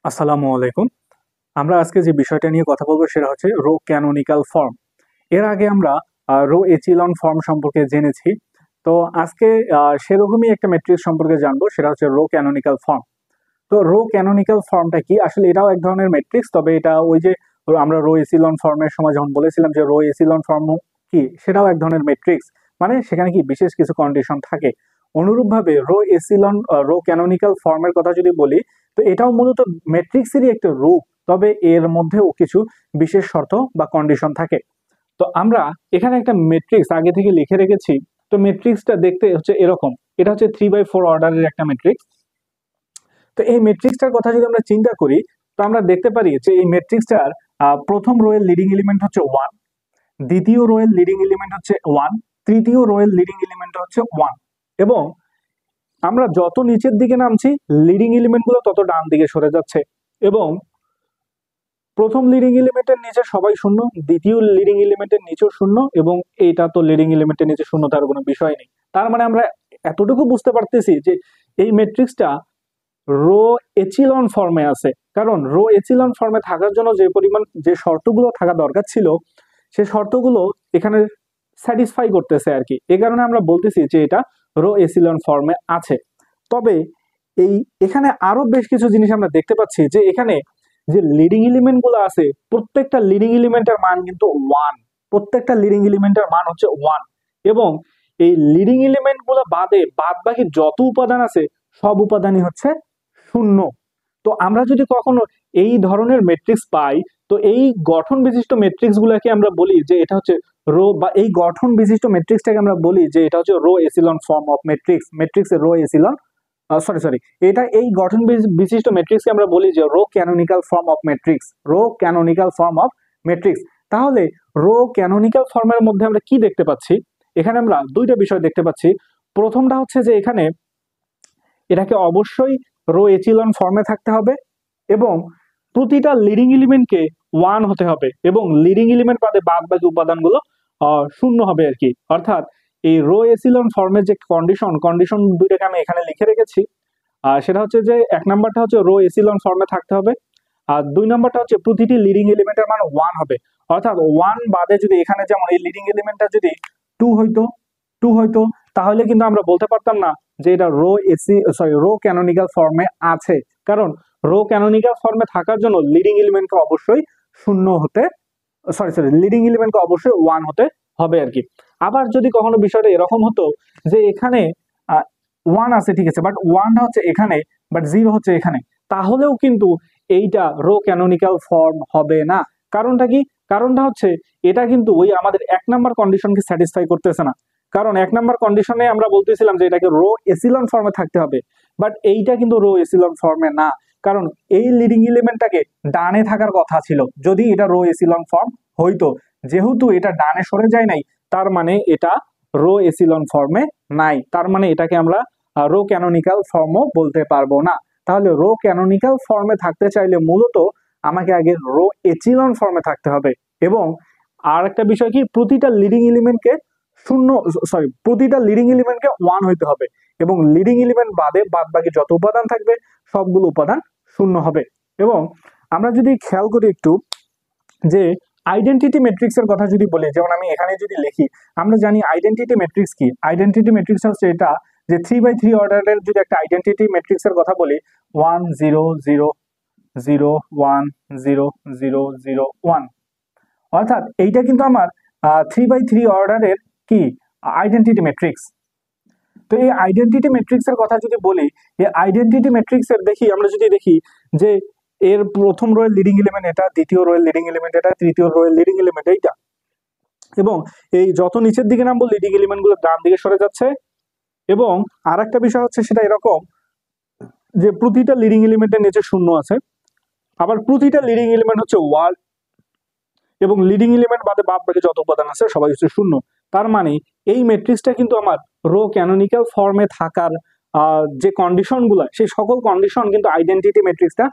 আসসালামু আলাইকুম। আমরা আজকে যে বিষয়টা নিয়ে কথা বলবো সেটা হচ্ছে রো ক্যানোনিকাল ফর্ম। এর আগে আমরা রো এচিলন ফর্ম সম্পর্কে জেনেছি। তো আজকে সেরকমই একটা ম্যাট্রিক্স সম্পর্কে জানবো, সেটা হচ্ছে রো ক্যানোনিকাল ফর্ম। তো রো ক্যানোনিকাল ফর্মটা কি? আসলে এটাও এক ধরনের ম্যাট্রিক্স, তবে এটা ওই যে আমরা রো এচিলন ফর্মের সময় যখন বলেছিলাম যে রো এচিলন ফর্ম কি, সেটাও এক ধরনের ম্যাট্রিক্স। মানে সেখানে কি বিশেষ কিছু কন্ডিশন থাকে। অনুরূপভাবে রো ক্যানোনিকাল ফর্মের কথা যদি বলি, তো এটাও মূলত ম্যাট্রিক্সেরই একটা রূপ, তবে এর মধ্যেও কিছু বিশেষ শর্ত বা কন্ডিশন থাকে। তো আমরা এখানে একটা ম্যাট্রিক্স আগে থেকে লিখে রেখেছি। তো ম্যাট্রিক্সটা দেখতে হচ্ছে এরকম। এটা হচ্ছে 3/4 অর্ডারের একটা ম্যাট্রিক্স। তো এই ম্যাট্রিক্সটার কথা যদি আমরা চিন্তা করি, তো আমরা দেখতে পারি যে এই ম্যাট্রিক্সটার প্রথম রো এর লিডিং এলিমেন্ট হচ্ছে 1, দ্বিতীয় রো এর লিডিং এলিমেন্ট হচ্ছে 1, তৃতীয় রো এর লিডিং এলিমেন্ট হচ্ছে 1। এবং আমরা যত নিচের দিকে নামছি, লিডিং এলিমেন্ট গুলো তত ডান দিকে সরে যাচ্ছে। এবং প্রথম লিডিং এলিমেন্টের নিচে সবাই শূন্য, দ্বিতীয় লিডিং এলিমেন্টের নিচেও শূন্য, এবং এইটা তো লিডিং এলিমেন্টের নিচে শূন্য, তার কোনো বিষয় নেই। তার মানে আমরা এতটুকু বুঝতে পারতেছি যে এই ম্যাট্রিক্সটা রো এচিলন ফর্মে আছে। কারণ রো এচিলন ফর্মে থাকার জন্য যে শর্তগুলো থাকা দরকার ছিল, সেই শর্তগুলো এখানে স্যাটিসফাই করতেছে আর কি। এই কারণে আমরা বলতেছি যে এটা রো এচিলন ফর্মে আছে। তবে এখানে আরো বেশ কিছু জিনিস আমরা দেখতে পাচ্ছি, যে এখানে যে লিডিং এলিমেন্ট গুলো আছে, প্রত্যেকটা লিডিং এলিমেন্টের মান কিন্তু 1। প্রত্যেকটা লিডিং এলিমেন্টের মান হচ্ছে 1। এবং এই লিডিং এলিমেন্ট গুলো বাদে বাদ বাকি যত উপাদান আছে, সব উপাদানই হচ্ছে শূন্য। তো আমরা যদি কখনো এই ধরনের ম্যাট্রিক্স পাই, তো এই গঠন বিশিষ্ট ম্যাট্রিক্স গুলাকে আমরা বলি যে এটা হচ্ছে রো, বা এই গঠন বিশিষ্ট ম্যাট্রিক্সটাকে আমরা বলি যে এটা হচ্ছে row echelon form of matrix. ম্যাট্রিক্সের রো এসিলন, সরি, এই গঠন বিশিষ্ট ম্যাট্রিক্সকে আমরা বলি যে row canonical form of matrix. Row canonical form of matrix. তাহলে রো ক্যানোনিকাল ফর্মের মধ্যে আমরা কি দেখতে পাচ্ছি? এখানে আমরা দুইটা বিষয় দেখতে পাচ্ছি। প্রথমটা হচ্ছে যে এখানে এটাকে অবশ্যই রো এচিলন ফর্মে থাকতে হবে, এবং প্রতিটা লিডিং এলিমেন্টকে 1 হতে হবে, এবং লিডিং এলিমেন্ট বাদে বাদ বাকি উপাদানগুলো শূন্য হবে আর কি। অর্থাৎ এই রো এচিলন ফর্মের যে কন্ডিশন দুইটাকে আমি এখানে লিখে রেখেছি। সেটা হচ্ছে যে এক নাম্বারটা হচ্ছে রো এচিলন ফর্মে থাকতে হবে, আর দুই নাম্বারটা হচ্ছে প্রতিটি লিডিং এলিমেন্টের মান 1 হবে। অর্থাৎ 1 বাদে যদি এখানে যেমন এই লিডিং এলিমেন্টটা যদি 2 হইতো 2 হইতো, তাহলে কিন্তু আমরা বলতে পারতাম না যে এটা রো ক্যানোনিকাল ফর্মে আছে। কারণ রো ক্যানোনিকাল ফর্মে থাকার জন্য লিডিং এলিমেন্টকে অবশ্যই শূন্য হতে, লিডিং এলিমেন্টকে অবশ্যই 1 হতে হবে আর কি। আবার যদি কখনো বিষয়টা এরকম হতো যে এখানে 1 আছে, ঠিক আছে, বাট 1টা হচ্ছে এখানে, বাট 0 হচ্ছে এখানে, তাহলেও কিন্তু এইটা রো ক্যানোনিকাল ফর্ম হবে না। কারণটা কি? কারণটা হচ্ছে এটা কিন্তু ওই আমাদের এক নাম্বার কন্ডিশনকে স্যাটিসফাই করতেছে না। কারণ এক নাম্বার কন্ডিশনে আমরা বলতেছিলাম যে এটাকে রো এসিলন ফর্মে থাকতে হবে, বাট এইটা কিন্তু রো এসিলন ফর্মে না। কারণ এই লিডিং এলিমেন্টটাকে ডানে থাকার কথা ছিল যদি এটা রো এসিলন ফর্ম হইতো। যেহেতু এটা ডানে সরে যায় নাই, তার মানে এটা রো এসিলন ফর্মে নাই। তার মানে এটাকে আমরা রো ক্যানোনিকাল ফর্মও বলতে পারবো না। তাহলে রো ক্যানোনিকাল ফর্মে থাকতে চাইলে মূলত আমাকে আগে রো এচিলন ফর্মে থাকতে হবে। এবং আর একটা বিষয় কি, প্রতিটা লিডিং এলিমেন্টকে 1 হইতে হবে, এবং লিডিং এলিমেন্ট বাদে বাদ বাকি যত উপাদান থাকবে সবগুলো উপাদান শূন্য হবে। এবং আমরা যদি খেয়াল করি একটু, যে আইডেন্টিটি ম্যাট্রিক্সের কথা যদি বলি, যেমন আমি এখানে যদি লিখি, আমরা জানি আইডেন্টিটি ম্যাট্রিক্স কি। আইডেন্টিটি ম্যাট্রিক্স হচ্ছে এটা, যে 3/3 অর্ডারের যদি একটা আইডেন্টিটি ম্যাট্রিক্সের কথা বলি, 1 0 0 0 1 0 0 0 1, অর্থাৎ এইটা কিন্তু আমার 3/3 অর্ডারের কি আইডেন্টিটি ম্যাট্রিক্স। তো এই আইডেন্টিটি ম্যাট্রিক্সের কথা যদি বলি, এই আইডেন্টিটি ম্যাট্রিক্সের আমরা যদি দেখি যে এর প্রথম রো এর লিডিং এলিমেন্ট এটা, দ্বিতীয় রো এর লিডিং এলিমেন্ট এটা, তৃতীয় রো এর লিডিং এলিমেন্ট এইটা, এবং এই যত নিচের দিকে নামবো লিডিং এলিমেন্ট গুলো ডান দিকে সরে যাচ্ছে। এবং আর একটা বিষয় হচ্ছে সেটা এরকম, যে প্রতিটা লিডিং এলিমেন্টের নিচে শূন্য আছে, আবার প্রতিটা লিডিং এলিমেন্ট হচ্ছে 1, এবং লিডিং এলিমেন্ট বাদে বাদ বাকি যত উপাদান আছে সবাই হচ্ছে শূন্য। তার মানে এই ম্যাট্রিক্সটা কিন্তু আমার রো ক্যানোনিকাল ফর্মে থাকার যে কন্ডিশন গুলা, সেই সকল কন্ডিশন কিন্তু আইডেন্টিটি ম্যাট্রিক্সটা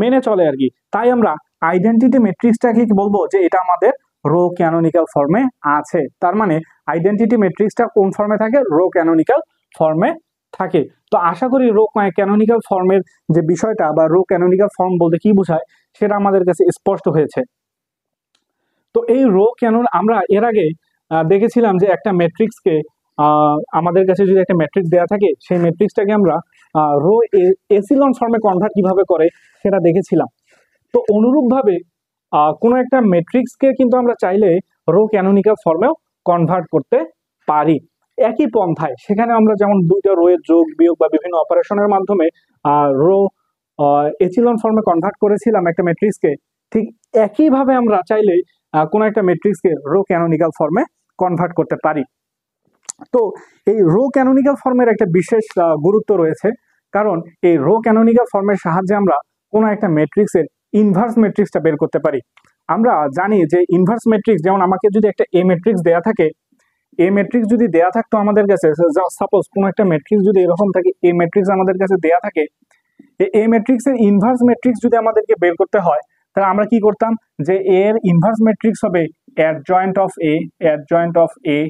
মেনে চলে আর কি। তাই আমরা আইডেন্টিটি ম্যাট্রিক্সটাকে কি বলবো, যে এটা আমাদের রো ক্যানোনিকাল ফর্মে আছে। তার মানে আইডেন্টিটি ম্যাট্রিক্সটা কোন ফর্মে থাকে? রো ক্যানোনিকাল ফর্মে থাকে। তো আশা করি রো ক্যানোনিক্যাল ফর্মের যে বিষয়টা বা রো ক্যানোনিক্যাল ফর্ম বলতে কি বোঝায় সেটা আমাদের কাছে স্পষ্ট হয়েছে। তো এই রো ক্যানন আমরা এর আগে দেখেছিলাম যে একটা ম্যাট্রিক্সকে আমাদের কাছে যদি একটা ম্যাট্রিক্স দেওয়া থাকে সেই ম্যাট্রিক্সটাকে আমরা রো এসিলন ফর্মে কনভার্ট কিভাবে করে সেটা দেখেছিলাম। তো অনুরূপভাবে কোনো একটা ম্যাট্রিক্সকে কিন্তু আমরা চাইলে রো ক্যানোনিক্যাল ফর্মেও কনভার্ট করতে পারি একই পন্থায়। সেখানে আমরা যেমন দুইটা রোয়ের যোগ বিয়োগ বা বিভিন্ন অপারেশনের মাধ্যমে রো এচিলন ফর্মে কনভার্ট করেছিলাম একটা ম্যাট্রিক্সকে, ঠিক একইভাবে আমরা চাইলে কোনো একটা ম্যাট্রিক্সকে রো ক্যানোনিক্যাল ফর্মে কনভার্ট করতে পারি। তো এই রো ক্যানোনিক্যাল ফর্মের একটা বিশেষ গুরুত্ব রয়েছে, কারণ এই রো ক্যানোনিক্যাল ফর্মের সাহায্যে আমরা কোনো একটা ম্যাট্রিক্সের ইনভার্স ম্যাট্রিক্সটা বের করতে পারি। আমরা জানি যে ইনভার্স ম্যাট্রিক্স, যেমন আমাকে যদি একটা এ ম্যাট্রিক্স দেয়া থাকে, এ ম্যাট্রিক্স যদি দেয়া থাকতো আমাদের কাছে, সাপোজ কোনো একটা ম্যাট্রিক্স যদি এরকম থাকে, এ ম্যাট্রিক্স আমাদের কাছে দেয়া থাকে, এ ম্যাট্রিক্সের ইনভার্স ম্যাট্রিক্স যদি আমাদেরকে বের করতে হয় তাহলে আমরা কি করতাম, যে এর ইনভার্স ম্যাট্রিক্স হবে adjoint of A, adjoint of A,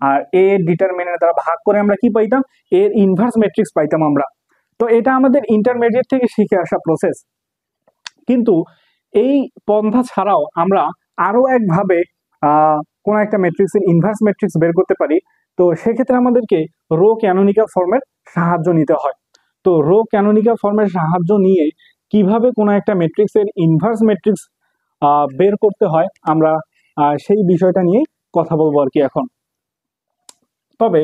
আর এ ডিটারমিনেন্ট দ্বারা ভাগ করে আমরা কি পাইতাম, এর ইনভার্স ম্যাট্রিক্স পাইতাম আমরা। তো এটা আমাদের ইন্টারমিডিয়েট থেকে শিখে আসা প্রসেস। কিন্তু এই পন্থা ছাড়াও আমরা আরো একভাবে কোন একটা ম্যাট্রিক্সের ইনভার্স ম্যাট্রিক্স বের করতে পারি। তো সেক্ষেত্রে আমাদেরকে রো ক্যানোনিক্যাল ফর্মের সাহায্য নিতে হয়। তো রো ক্যানোনিক্যাল ফর্মের সাহায্য নিয়ে কিভাবে কোনো একটা ম্যাট্রিক্সের ইনভার্স ম্যাট্রিক্স বের করতে হয় আমরা সেই বিষয়টা নিয়েই কথা বলবো আর কি এখন। তবে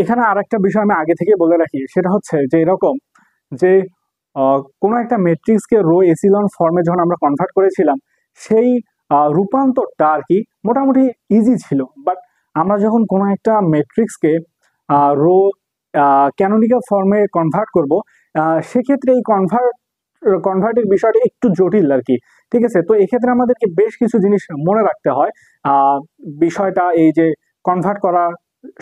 এখানে আর একটা বিষয় আমি আগে থেকে বলে রাখি, সেটা হচ্ছে যে এরকম যে কোনো একটা ম্যাট্রিক্সকে রো এসিলন ফর্মে যখন আমরা কনভার্ট করেছিলাম সেই রূপান্তরটা আর কি মোটামুটি ইজি ছিল। বাট আমরা যখন কোনো একটা ম্যাট্রিক্সকে রো ক্যানোনিক্যাল ফর্মে কনভার্ট করব, সেক্ষেত্রে এই কনভার্টের বিষয়টা একটু জটিল আর কি। ঠিক আছে, তো এক্ষেত্রে আমাদেরকে বেশ কিছু জিনিস মনে রাখতে হয় বিষয়টা এই যে কনভার্ট করা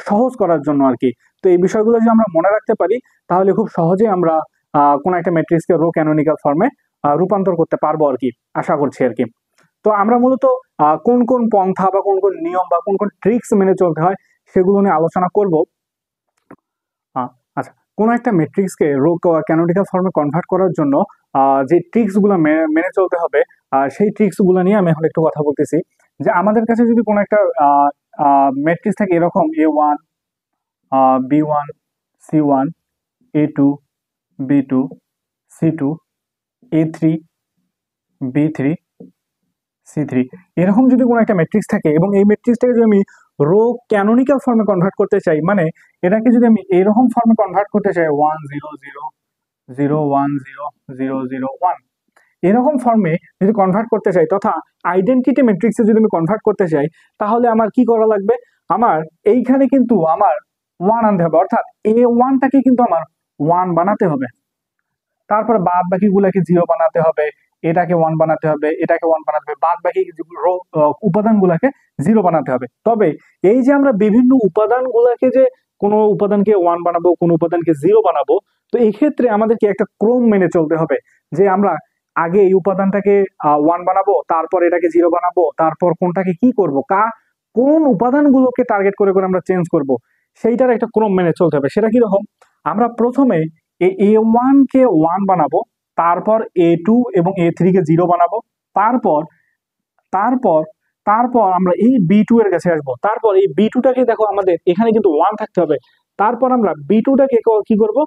সহজ করার জন্য আর কি। তো এই বিষয়গুলো যদি আমরা মনে রাখতে পারি তাহলে খুব সহজে আমরা কোন একটা ম্যাট্রিক্সকে রো ক্যানোনিক্যাল ফর্মে রূপান্তর করতে পারবো আর কি, আশা করছি আর কি। তো আমরা মূলত কোন কোন পন্থা বা কোন কোন নিয়ম বা কোন কোন ট্রিক্স মেনে চলতে হয় সেগুলো নিয়ে আলোচনা করব। আচ্ছা, কোন একটা ম্যাট্রিক্সকে রো ক্যানোনিক্যাল ফর্মে কনভার্ট করার জন্য যে ট্রিক্সগুলো মেনে চলতে হবে সেই ট্রিক্সগুলো নিয়ে আমি এখন একটু কথা বলতেছি। যে আমাদের কাছে যদি কোনো একটা ম্যাট্রিক্স থাকে এরকম A1 B1 C1 A2 B2 C2 A3 B3 C3, এরকম যদি কোনো একটা ম্যাট্রিক্স থাকে এবং এই ম্যাট্রিক্সটাকে যদি আমি রো ক্যানোনিক্যাল ফর্মে কনভার্ট করতে চাই, মানে এটাকে যদি আমি এরকম ফর্মে কনভার্ট করতে চাই 1 0 0 0 1 0 0 0 1, এরকম ফর্মে যদি কনভার্ট করতে চাই তথা আইডেন্টিটি ম্যাট্রিক্সে যদি আমি কনভার্ট করতে চাই, তাহলে আমার কি করা লাগবে, আমার এইখানে কিন্তু আমার 1 আনতে হবে, অর্থাৎ A1টাকে কিন্তু আমার 1 বানাতে হবে, তারপর বাদ বাকিগুলোকে 0 বানাতে হবে, এটাকে 1 বানাতে হবে, এটাকে 1 বানাতে হবে, বাদ বাকি উপাদানগুলোকে 0 বানাতে হবে। তবে এই যে আমরা বিভিন্ন উপাদানগুলোকে যে কোনো উপাদানকে 1 বানাবো, কোনো উপাদানকে 0 বানাবো, তো এই ক্ষেত্রে আমাদেরকে একটা ক্রম মেনে চলতে হবে যে আমরা আগে এই উপাদানটাকে 1 বানাবো, তারপর এটাকে 0 বানাবো, তারপর কোনটাকে কি করব, কোন উপাদানগুলোকে টার্গেট করে করে আমরা চেঞ্জ করব, সেইটার একটা ক্রম মেনে চলতে হবে। সেটা কি রকম, আমরা প্রথমে এই A1 কে 1 বানাবো, তারপর A2 এবং A3 কে 0 বানাবো, তারপর তারপর তারপর আমরা এই B2 এর কাছে আসবো, তারপর এই B2টাকে দেখো আমাদের এখানে কিন্তু 1 থাকতে হবে, তারপর আমরা B2টাকে কি করব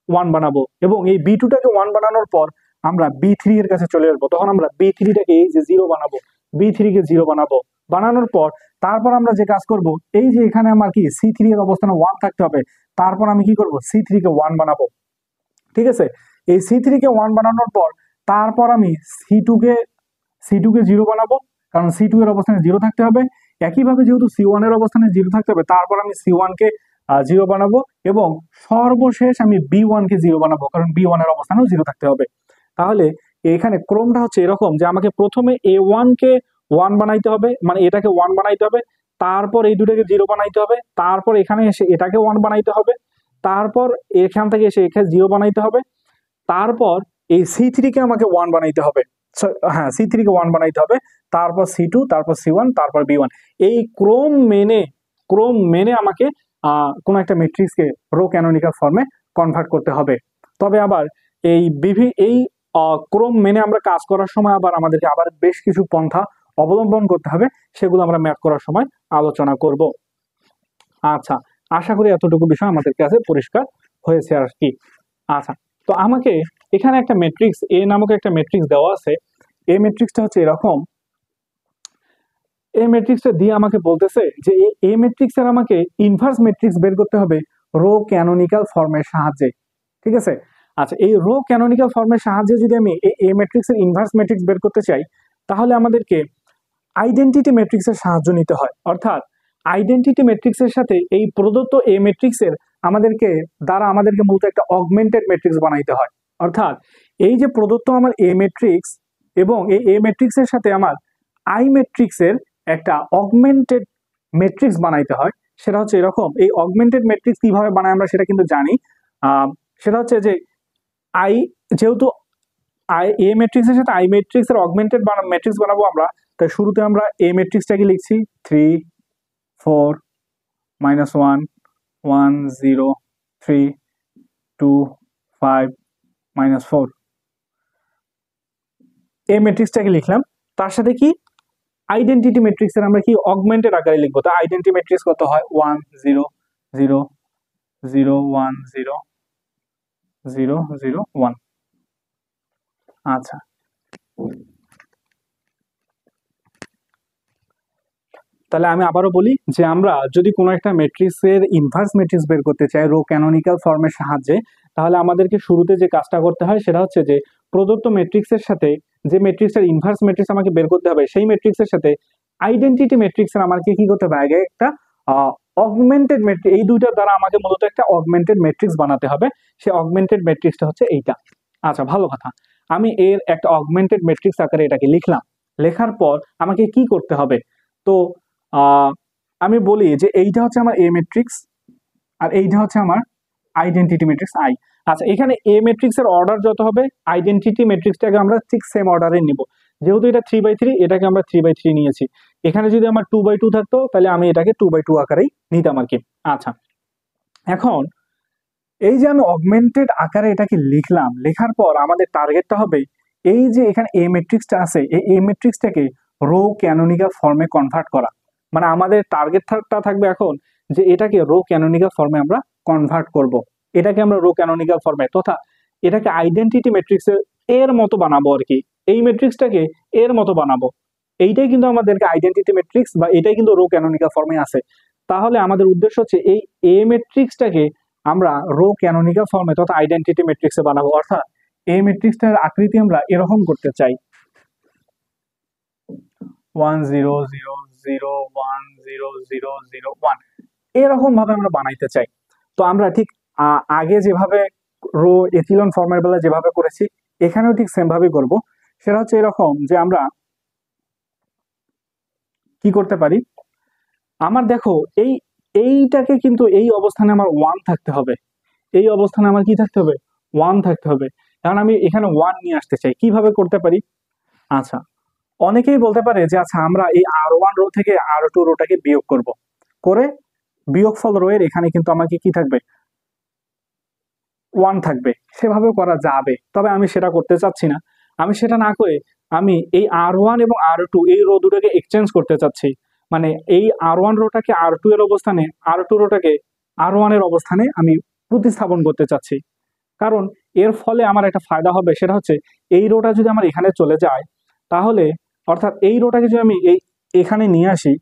1 বানাবো, এবং এই B2টাকে 1 বানানোর পর আমরা B3 এর কাছে চলে আসবো, তখন আমরা B3টাকে এই যে 0 বানাবো, B3 কে 0 বানাবো, বানানোর পর তারপর আমরা যে কাজ করব, এই যে এখানে আমার কি C3 এর অবস্থানে 1 থাকতে হবে, তারপর আমি কি করব C3 কে 1 বানাবো। ঠিক আছে, এই C3 কে 1 বানানোর পর তারপর আমি C2 কে 0 বানাবো, কারণ C2 এর অবস্থানে 0 থাকতে হবে। একইভাবে যেহেতু C1 এর অবস্থানে 0 থাকতে হবে, তারপর আমি C1 কে 0 বানাবো, এবং সর্বশেষ আমি B1 কে 0 বানাবো, কারণ B1 এর অবস্থানেও 0 থাকতে হবে। তাহলে এখানে ক্রমটা হচ্ছে এরকম যে আমাকে প্রথমে A1 কে 1 বানাইতে হবে, মানে এটাকে 1 বানাইতে হবে, তারপর এই দুটাকে 0 বানাইতে হবে, তারপর এখানে এসে এটাকে 1 বানাইতে হবে, তারপর এখান থেকে এসে এখানে 0 বানাইতে হবে, তারপর এই C3 কে আমাকে 1 বানাইতে হবে, হ্যাঁ C3 কে 1 বানাইতে হবে, তারপর C2, তারপর C1, তারপর B1, এই ক্রম মেনে আমাকে কোনো একটা ম্যাট্রিক্সকে রো ক্যানোনিক্যাল ফর্মে কনভার্ট করতে হবে। তবে আবার এই ক্রম মেনে আমরা কাজ করার সময় আবার আমাদেরকে আবার বেশ কিছু পন্থা অবলম্বন করতে হবে, সেগুলো আমরা ম্যাথ করার সময় আলোচনা করব। আচ্ছা, আশা করি এতটুকু বিষয় আমাদের কাছে পরিষ্কার হয়েছে আর কি। আচ্ছা, তো আমাকে এখানে একটা ম্যাট্রিক্স এ নামক একটা ম্যাট্রিক্স দেওয়া আছে। এই ম্যাট্রিক্সটা হচ্ছে এরকম। এই ম্যাট্রিক্সটা দিয়ে আমাকে বলতেছে যে এই ম্যাট্রিক্সের আমাকে ইনভার্স ম্যাট্রিক্স বের করতে হবে রো ক্যানোনিক্যাল ফর্মের সাহায্যে। ঠিক আছে? আচ্ছা, এই রো ক্যানোনিক্যাল ফর্মের সাহায্যে যদি আমি এই ম্যাট্রিক্সের ইনভার্স ম্যাট্রিক্স বের করতে চাই, তাহলে আমাদেরকে আইডেন্টিটি ম্যাট্রিক্সের সাহায্য নিতে হয়। অর্থাৎ আইডেন্টিটি ম্যাট্রিক্সের সাথে এই প্রদত্ত এ ম্যাট্রিক্সের আমাদেরকে মূলত একটা অগমেন্টেড ম্যাট্রিক্স বানাইতে হয়। অর্থাৎ এই যে প্রদত্ত আমার এ ম্যাট্রিক্স এবং এই এ ম্যাট্রিক্সের সাথে আমার আই ম্যাট্রিক্সের একটা অগমেন্টেড ম্যাট্রিক্স বানাইতে হয়। সেটা হচ্ছে এরকম। এই অগমেন্টেড ম্যাট্রিক্স কিভাবে বানাই আমরা সেটা কিন্তু জানি। সেটা হচ্ছে যে আই যেহেতু এ ম্যাট্রিক্সের সাথে আই ম্যাট্রিক্সের অগমেন্টেড ম্যাট্রিক্স বানাবো আমরা, তাই শুরুতে আমরা এ ম্যাট্রিক্সটাকে লিখছি 3 4 -1 1 0 3 2 5 -4 এই ম্যাট্রিক্সটাকে লিখলাম। তার সাথে কি আইডেন্টিটি ম্যাট্রিক্সের আমরা কি অগমেন্টেড আকারে লিখবো। তো আইডেন্টিটি ম্যাট্রিক্স কত হয় 1 0 0 0 1 0 0 0 1। আচ্ছা, তাহলে আমি আবারও বলি যে আমরা যদি কোনো একটা ম্যাট্রিক্সের ইনভার্স ম্যাট্রিক্স বের করতে চাই রো ক্যানোনিক্যাল ফর্মের সাহায্যে, তাহলে আমাদেরকে শুরুতে যে কাজটা করতে হয় সেটা হচ্ছে যে প্রদত্ত ম্যাট্রিক্সের সাথে যে ম্যাট্রিক্সের ইনভার্স ম্যাট্রিক্স আমাকে বের করতে হবে, সেই ম্যাট্রিক্সের সাথে আইডেন্টিটি ম্যাট্রিক্সের আমাকে কি করতে হবে, আগে একটা অগমেন্টেড ম্যাট্রিক্স, এই দুইটার দ্বারা আমাকে মূলত একটা অগমেন্টেড ম্যাট্রিক্স বানাতে হবে। সেই অগমেন্টেড ম্যাট্রিক্সটা হচ্ছে এইটা। আচ্ছা, ভালো কথা। আমি এর একটা অগমেন্টেড ম্যাট্রিক্স আকারে এটাকে লিখলাম। লেখার পর আমাকে কি করতে হবে? তো আমি বলি যে এইটা হচ্ছে আমার এ ম্যাট্রিক্স আর এইটা হচ্ছে আমার আইডেন্টিটি ম্যাট্রিক্স আই। আচ্ছা, এখানে এ ম্যাট্রিক্সের অর্ডার যত হবে আইডেন্টিটি ম্যাট্রিক্সটাকে আমরা ঠিক সেম অর্ডারে নিব। যেহেতু এটা 3/3, এটাকে আমরা 3/3 নিয়েছি। এখানে যদি আমার 2/2 থাকতো তাহলে আমি এটাকে 2/2 আকারেই নিতাম আর কি। আচ্ছা, এখন এই যে আমি অগমেন্টেড আকারে এটাকে লিখলাম, লেখার পর আমাদের টার্গেটটা হবে এই যে এখানে এ ম্যাট্রিক্সটা আছে, এই এ ম্যাট্রিক্সটাকে রো ক্যানোনিক্যাল ফর্মে কনভার্ট করা। মানে আমাদের টার্গেটটা থাকবে এখন যে এটাকে রো ক্যানোনিক্যাল ফর্মে আমরা কনভার্ট করব। এটাকে আমরা রো ক্যানোনিক্যাল ফর্মে তথা এটাকে আইডেন্টিটি ম্যাট্রিক্সের এর মতো বানাবো আর কি। এই ম্যাট্রিক্সটাকে এর মতো বানাবো। এইটাই কিন্তু আমাদেরকে আইডেন্টিটি ম্যাট্রিক্স বা এটাই কিন্তু রো ক্যানোনিক্যাল ফর্মে আছে। তাহলে আমাদের উদ্দেশ্য হচ্ছে এই এ ম্যাট্রিক্সটাকে আমরা রো ক্যানোনিক্যাল ফর্মে তথা আইডেন্টিটি ম্যাট্রিক্সে বানাবো। অর্থাৎ এই ম্যাট্রিক্সটার আকৃতি আমরা এরকম করতে চাই 1 0 0 0 1 0 0 0 1, এরকম ভাবে আমরা বানাইতে চাই। তো আমরা ঠিক আগে যেভাবে রো এচিলন ফর্মের বেলা যেভাবে করেছি এখানেও ঠিক সেম ভাবেই করব। সেটা হচ্ছে এরকম যে আমরা কি করতে পারি, আমার দেখো এইটাকে কিন্তু এই অবস্থানে আমার 1 থাকতে হবে। এই অবস্থানে আমার কি থাকতে হবে, 1 থাকতে হবে। কারণ আমি এখানে 1 নিয়ে আসতে চাই। কিভাবে করতে পারি? আচ্ছা, অনেকেই বলতে পারে যে আচ্ছা আমরা এই R1 রো থেকে R2 রোটাকে বিয়োগ করব, করে বিয়োগফল রো এর এখানে কিন্তু আমাকে কি থাকবে, 1 থাকবে। সেভাবেও করা যাবে, তবে আমি সেটা করতে চাচ্ছি না। আমি সেটা না করে আমি এই R1 এবং R2 এই রো দুটোকে এক্সচেঞ্জ করতে চাচ্ছি। মানে এই R1 রোটাকে R2 এর অবস্থানে, R2 রোটাকে R1 এর অবস্থানে আমি প্রতিস্থাপন করতে চাচ্ছি। কারণ এর ফলে আমার একটা ফায়দা হবে, সেটা হচ্ছে এই রোটা যদি আমার এখানে চলে যায়, তাহলে অর্থাৎ এই রোটাকে যদি আমি এখানে নিয়ে আসি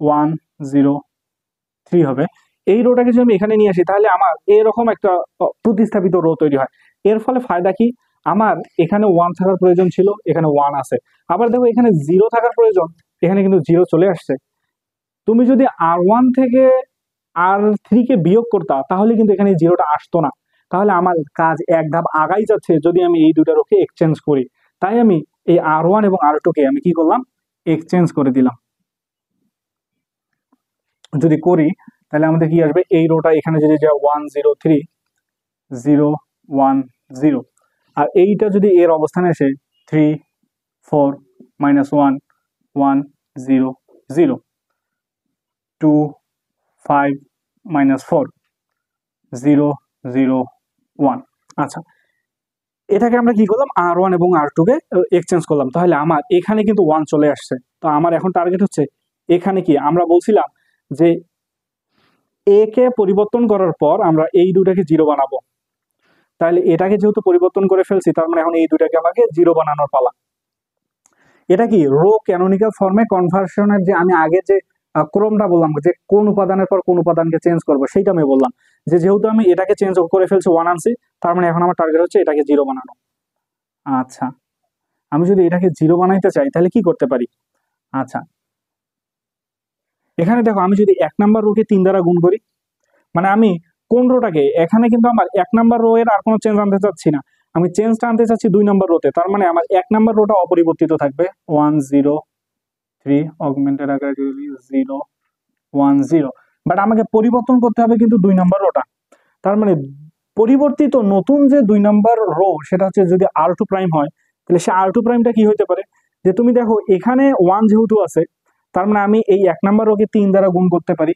1 0 3 হবে। এই রোটাকে যদি আমি এখানে নিয়ে আসি তাহলে আমার এরকম একটা প্রতিস্থাপিত রো তৈরি হয়। এর ফলে ফায়দা কি, আমার এখানে 1 থাকার প্রয়োজন ছিল, এখানে 1 আছে। আবার দেখো এখানে 0 থাকার প্রয়োজন, এখানে কিন্তু 0 চলে আসছে। তুমি যদি R1 থেকে R3 কে বিয়োগ করতা তাহলে কিন্তু এখানে 0টা আসতো না। তাহলে আমার কাজ এক ধাপ আগাই যাচ্ছে যদি আমি এই দুটা রোকে এক্সচেঞ্জ করি। তাই আমি এই R1 এবং R2 কে আমি কি করলাম, এক্সচেঞ্জ করে দিলাম। যদি করি তাহলে আমাদের কি আসবে, এই রোটা এখানে যদি যায় 1 0 3 0 1 0, আর এইটা যদি এর অবস্থানে আসে 3 4 -1 1 0 0 2 5 মাইনাস 4 0 0 1। আচ্ছা, এটাকে আমরা কি করলাম, R1 এবং R2 কে এক্সচেঞ্জ করলাম, তাহলে আমার এখানে কিন্তু 1 চলে আসছে। তো আমার এখন টার্গেট হচ্ছে এখানে কি আমরা বলছিলাম যে এ কে পরিবর্তন করার পর আমরা এই দুটাকে 0 বানাবো, তাহলে এটাকে যেহেতু পরিবর্তন করে ফেলছি তার মানে এখন এই দুটাকে আমাকে 0 বানানোর পালা। এটা কি রো ক্যানোনিক্যাল ফর্মে কনভার্সনের যে আমি আগে যে ক্রমটা বললাম যে কোন উপাদানের পর কোন উপাদানকে চেঞ্জ করবো সেইটা আমি বললাম, যে যেহেতু আমি এটাকে চেঞ্জ করে ফেলছি 1 আনছি, তার মানে এখন আমার টার্গেট হচ্ছে এটাকে 0 বানানো। আচ্ছা, আমি যদি এটাকে 0 বানাইতে চাই তাহলে কি করতে পারি? আচ্ছা, এখানে দেখো আমি যদি 1 নাম্বার রোকে 3 দ্বারা গুণ করি, মানে আমি কোন রোটাকে, এখানে কিন্তু আমার 1 নাম্বার রো এর আর কোনো চেঞ্জ আনতে চাচ্ছি না, আমি চেঞ্জটা আনতে চাচ্ছি 2 নাম্বার রোতে, তার মানে আমার 1 নাম্বার রোটা অপরিবর্তিত থাকবে 1 0 3 অগমেন্টেড আকারে 0 1 0, বাট আমাকে পরিবর্তন করতে হবে কিন্তু 2 নাম্বার রোটা। তার মানে পরিবর্তিত নতুন যে 2 নাম্বার রো সেটা হচ্ছে যদি R2 প্রাইম হয়, তাহলে সে R2 প্রাইমটা কি হতে পারে, যে তুমি দেখো এখানে 1 যেহেতু আছে, তার মানে আমি এই 1 নাম্বার রোকে 3 দ্বারা গুণ করতে পারি,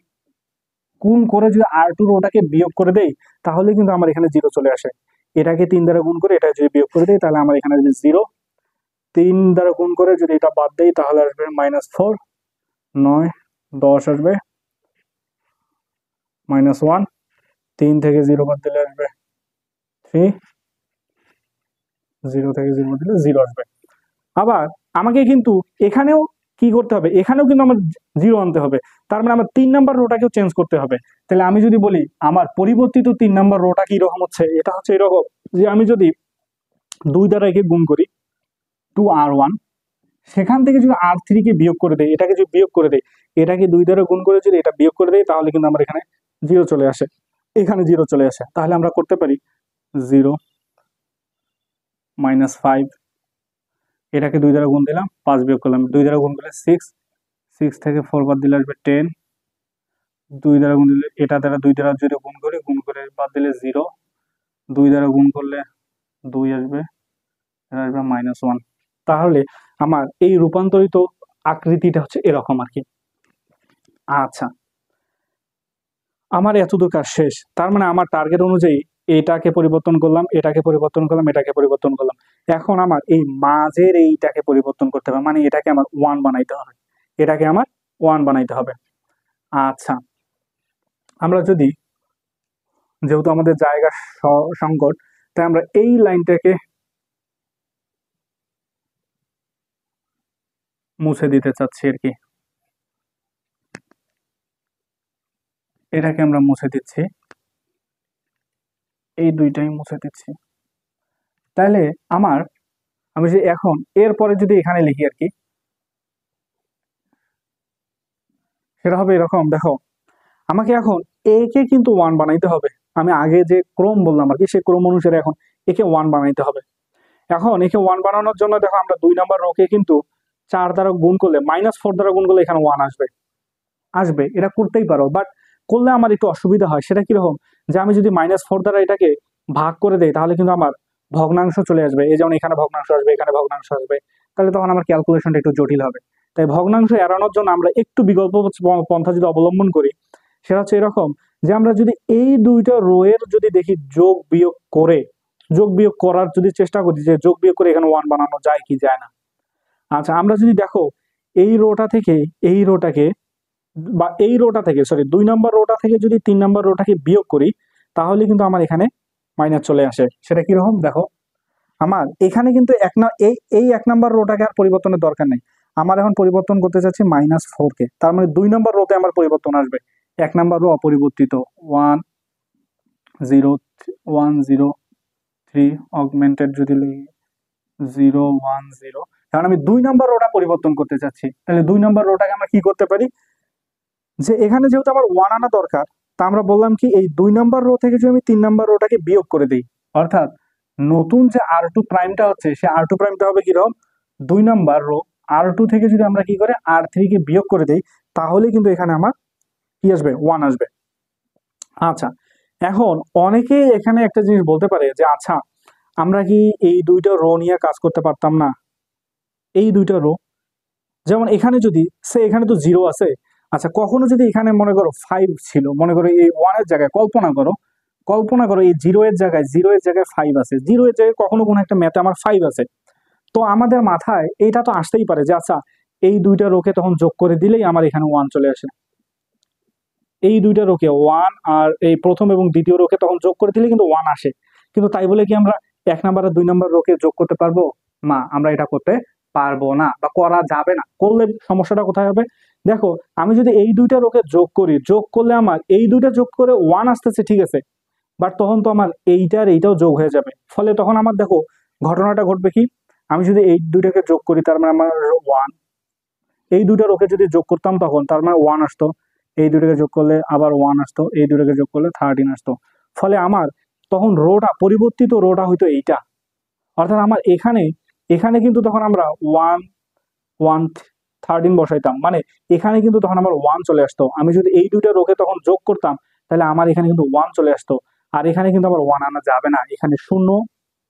গুণ করে যদি R2 রোটাকে বিয়োগ করে দেই তাহলে কিন্তু আমার এখানে 0 চলে আসে। এটাকে 3 দ্বারা গুণ করে এটা যদি বিয়োগ করে দেই তাহলে আমার এখানে 0, 3 দ্বারা গুণ করে যদি এটা বাদ দেই তাহলে আসবে -4, 9 10 আসবে -1, 3 থেকে 0 বাদ দিলে আসবে 3, 0 থেকে 0 বাদ দিলে 0 আসবে। আবার আমাকে কিন্তু এখানেও কি করতে হবে, এখানেও কিন্তু আমার 0 আনতে হবে, তার মানে আমার 3 নাম্বার রোটাকেও চেঞ্জ করতে হবে। তাহলে আমি যদি বলি আমার পরিবর্তিত 3 নাম্বার রোটা কি রকম হচ্ছে, এটা হচ্ছে এরকম যে আমি যদি 2 দ্বারা একে গুণ করি 2R1, সেখান থেকে যদি R3 কে বিয়োগ করে দেই, এটাকে যদি বিয়োগ করে দেই, এটাকে 2 দ্বারা গুণ করে যদি এটা বিয়োগ করে দেই তাহলে কিন্তু আমার এখানে 0 চলে আসে, এখানে 0 চলে আসে। তাহলে আমরা করতে পারি 0 -5, এটাকে 2 দ্বারা গুণ দিলাম, 5 বিয়োগ করলাম, 2 দ্বারা গুণ করলে 6, 6 থেকে 4 বাদ দিলে আসবে 10, 2 দ্বারা গুণ দিলে এটা দ্বারা 2 দ্বারা যদি গুণ করি, গুণ করে বাদ দিলে 0, 2 দ্বারা গুণ করলে 2 আসবে, এটা আসবে -1। তাহলে আমার এই রূপান্তরিত আকৃতিটা হচ্ছে এরকম আর কি। আচ্ছা, আমার এতদূর কাজ শেষ, তার মানে আমার টার্গেট অনুযায়ী এটাকে পরিবর্তন করলাম, এটাকে পরিবর্তন করলাম, এটাকে পরিবর্তন করলাম, এখন আমার এই মাঝের এইটাকে পরিবর্তন করতে হবে, মানে এটাকে আমার 1 বানাইতে হবে, এটাকে আমার 1 বানাইতে হবে। আচ্ছা, আমরা যদি, যেহেতু আমাদের জায়গা সংকট, তাই আমরা এই লাইনটাকে মুছে দিতে চাচ্ছি আর কি, এটাকে আমরা মুছে দিচ্ছি, এই দুইটাই মুছে দিচ্ছি। তাহলে আমি যে এখন এরপরে যদি এখানে লিখি আর কি, সেটা হবে এরকম, দেখো আমাকে এখন এ কে কিন্তু 1 বানাইতে হবে, আমি আগে যে ক্রম বললাম আর কি সেই ক্রম অনুসারে এখন একে 1 বানাইতে হবে। এখন একে 1 বানানোর জন্য দেখো আমরা 2 নাম্বার রোকে কিন্তু 4 দ্বারা গুণ করলে, -4 দ্বারা গুণ করলে এখানে 1 আসবে, এটা করতেই পারো, বাট করলে আমার একটু অসুবিধা হয়। সেটা কিরকম, যে আমি যদি -4 দ্বারা এটাকে ভাগ করে দেই তাহলে কিন্তু আমার ভগ্নাংশ চলে আসবে, এই যেমন এখানে ভগ্নাংশ আসবে, এখানে ভগ্নাংশ আসবে, তাহলে তখন আমার ক্যালকুলেশনটা একটু জটিল হবে। তাই ভগ্নাংশ এড়ানোর জন্য আমরা একটু বিকল্প পন্থা যদি অবলম্বন করি, সেটা হচ্ছে এরকম, যে আমরা যদি এই দুইটা রো এর যদি দেখি যোগ বিয়োগ করার যদি চেষ্টা করি, যে যোগ বিয়োগ করে এখানে 1 বানানো যায় কি যায় না। আচ্ছা, আমরা যদি দেখো এই রোটা থেকে এই রোটাকে, বা এই রোটা থেকে, সরি 2 নাম্বার রোটা থেকে যদি 3 নাম্বার রোটাকে বিয়োগ করি তাহলে কিন্তু আমার এখানে মাইনাস চলে আসে। সেটা কিরকম, দেখো আমার এখানে কিন্তু এই 1 নাম্বার রোটাকে আর পরিবর্তনের দরকার নেই, আমার এখন পরিবর্তন করতে চাচ্ছি -4 কে, তার মানে 2 নাম্বার রোতে আমার পরিবর্তন আসবে, 1 নাম্বার রো অপরিবর্তিত 1 0 1 0 3 অগমেন্টেড যদি লিখি 0 1 0, কারণ আমি 2 নাম্বার রোটা পরিবর্তন করতে চাচ্ছি। তাহলে 2 নাম্বার রোটাকে আমরা কি করতে পারি, যে এখানে যেহেতু আমার 1 আনা দরকার, তা আমরা বললাম কি এই 2 নাম্বার রো থেকে যদি আমি 3 নাম্বার রোটাকে বিয়োগ করে দিই, অর্থাৎ নতুন যে R2 প্রাইমটা হচ্ছে সে R2 প্রাইমটা হবে কিরকম, 2 নাম্বার রো R2 থেকে যদি আমরা কি করে R3 কে বিয়োগ করে দেই তাহলে কিন্তু এখানে আমার কি আসবে, 1 আসবে। আচ্ছা, এখন অনেকেই এখানে একটা জিনিস বলতে পারে যে আচ্ছা আমরা কি এই দুইটা রো নিয়ে কাজ করতে পারতাম না, এই দুইটা রো, যেমন এখানে যদি এখানে তো 0 আছে, আচ্ছা, কখনো যদি এখানে মনে করো 5 ছিল, মনে করো এই 1 এর জায়গায় কল্পনা করো এই 0 এর জায়গায় 5 আছে, 0 এর জায়গায় কখনো কোনো একটা ম্যাথে আমার 5 আছে। তো আমাদের মাথায় এটা তো আসতেই পারে যে আচ্ছা এই দুইটা রোকে তখন যোগ করে দিলেই আমার এখানে 1 চলে আসে। এই দুইটা রোকে 1 আর এই প্রথম এবং দ্বিতীয় রোকে তখন যোগ করে দিলে কিন্তু 1 আসে। কিন্তু তাই বলে কি আমরা 1 নাম্বার আর 2 নাম্বার রোকে যোগ করতে পারবো? না, আমরা এটা করতে পারবো না বা করা যাবে না। করলে সমস্যাটা কোথায় হবে? দেখো, আমি যদি এই দুইটা রোকে যোগ করি, যোগ করলে আমার এই দুইটা যোগ করে 1 আসতেছে, ঠিক আছে, বাট তখন তো আমার এইটার এইটাও যোগ হয়ে যাবে। ফলে তখন আমার দেখো ঘটনাটা ঘটবে কি, আমি যদি এই দুইটাকে যোগ করি তার মানে আমার 1, এই দুইটা রোকে যদি যোগ করতাম তখন তার মানে 1 আসতো, এই দুটোকে যোগ করলে আবার 1 আসতো, এই দুটোকে যোগ করলে 13 আসতো। ফলে আমার তখন রোটা পরিবর্তিত রোটা হইতো এইটা। অর্থাৎ আমার এখানে এখানে কিন্তু তখন আমরা 1 1 13 বসাইতাম, মানে এখানে কিন্তু তখন আমার 1 চলে আসতো। আমি যদি এই দুইটা রোকে তখন যোগ করতাম তাহলে আমার এখানে কিন্তু 1 চলে আসতো। আর এখানে কিন্তু আমার 1 আনা যাবে না, এখানে শূন্য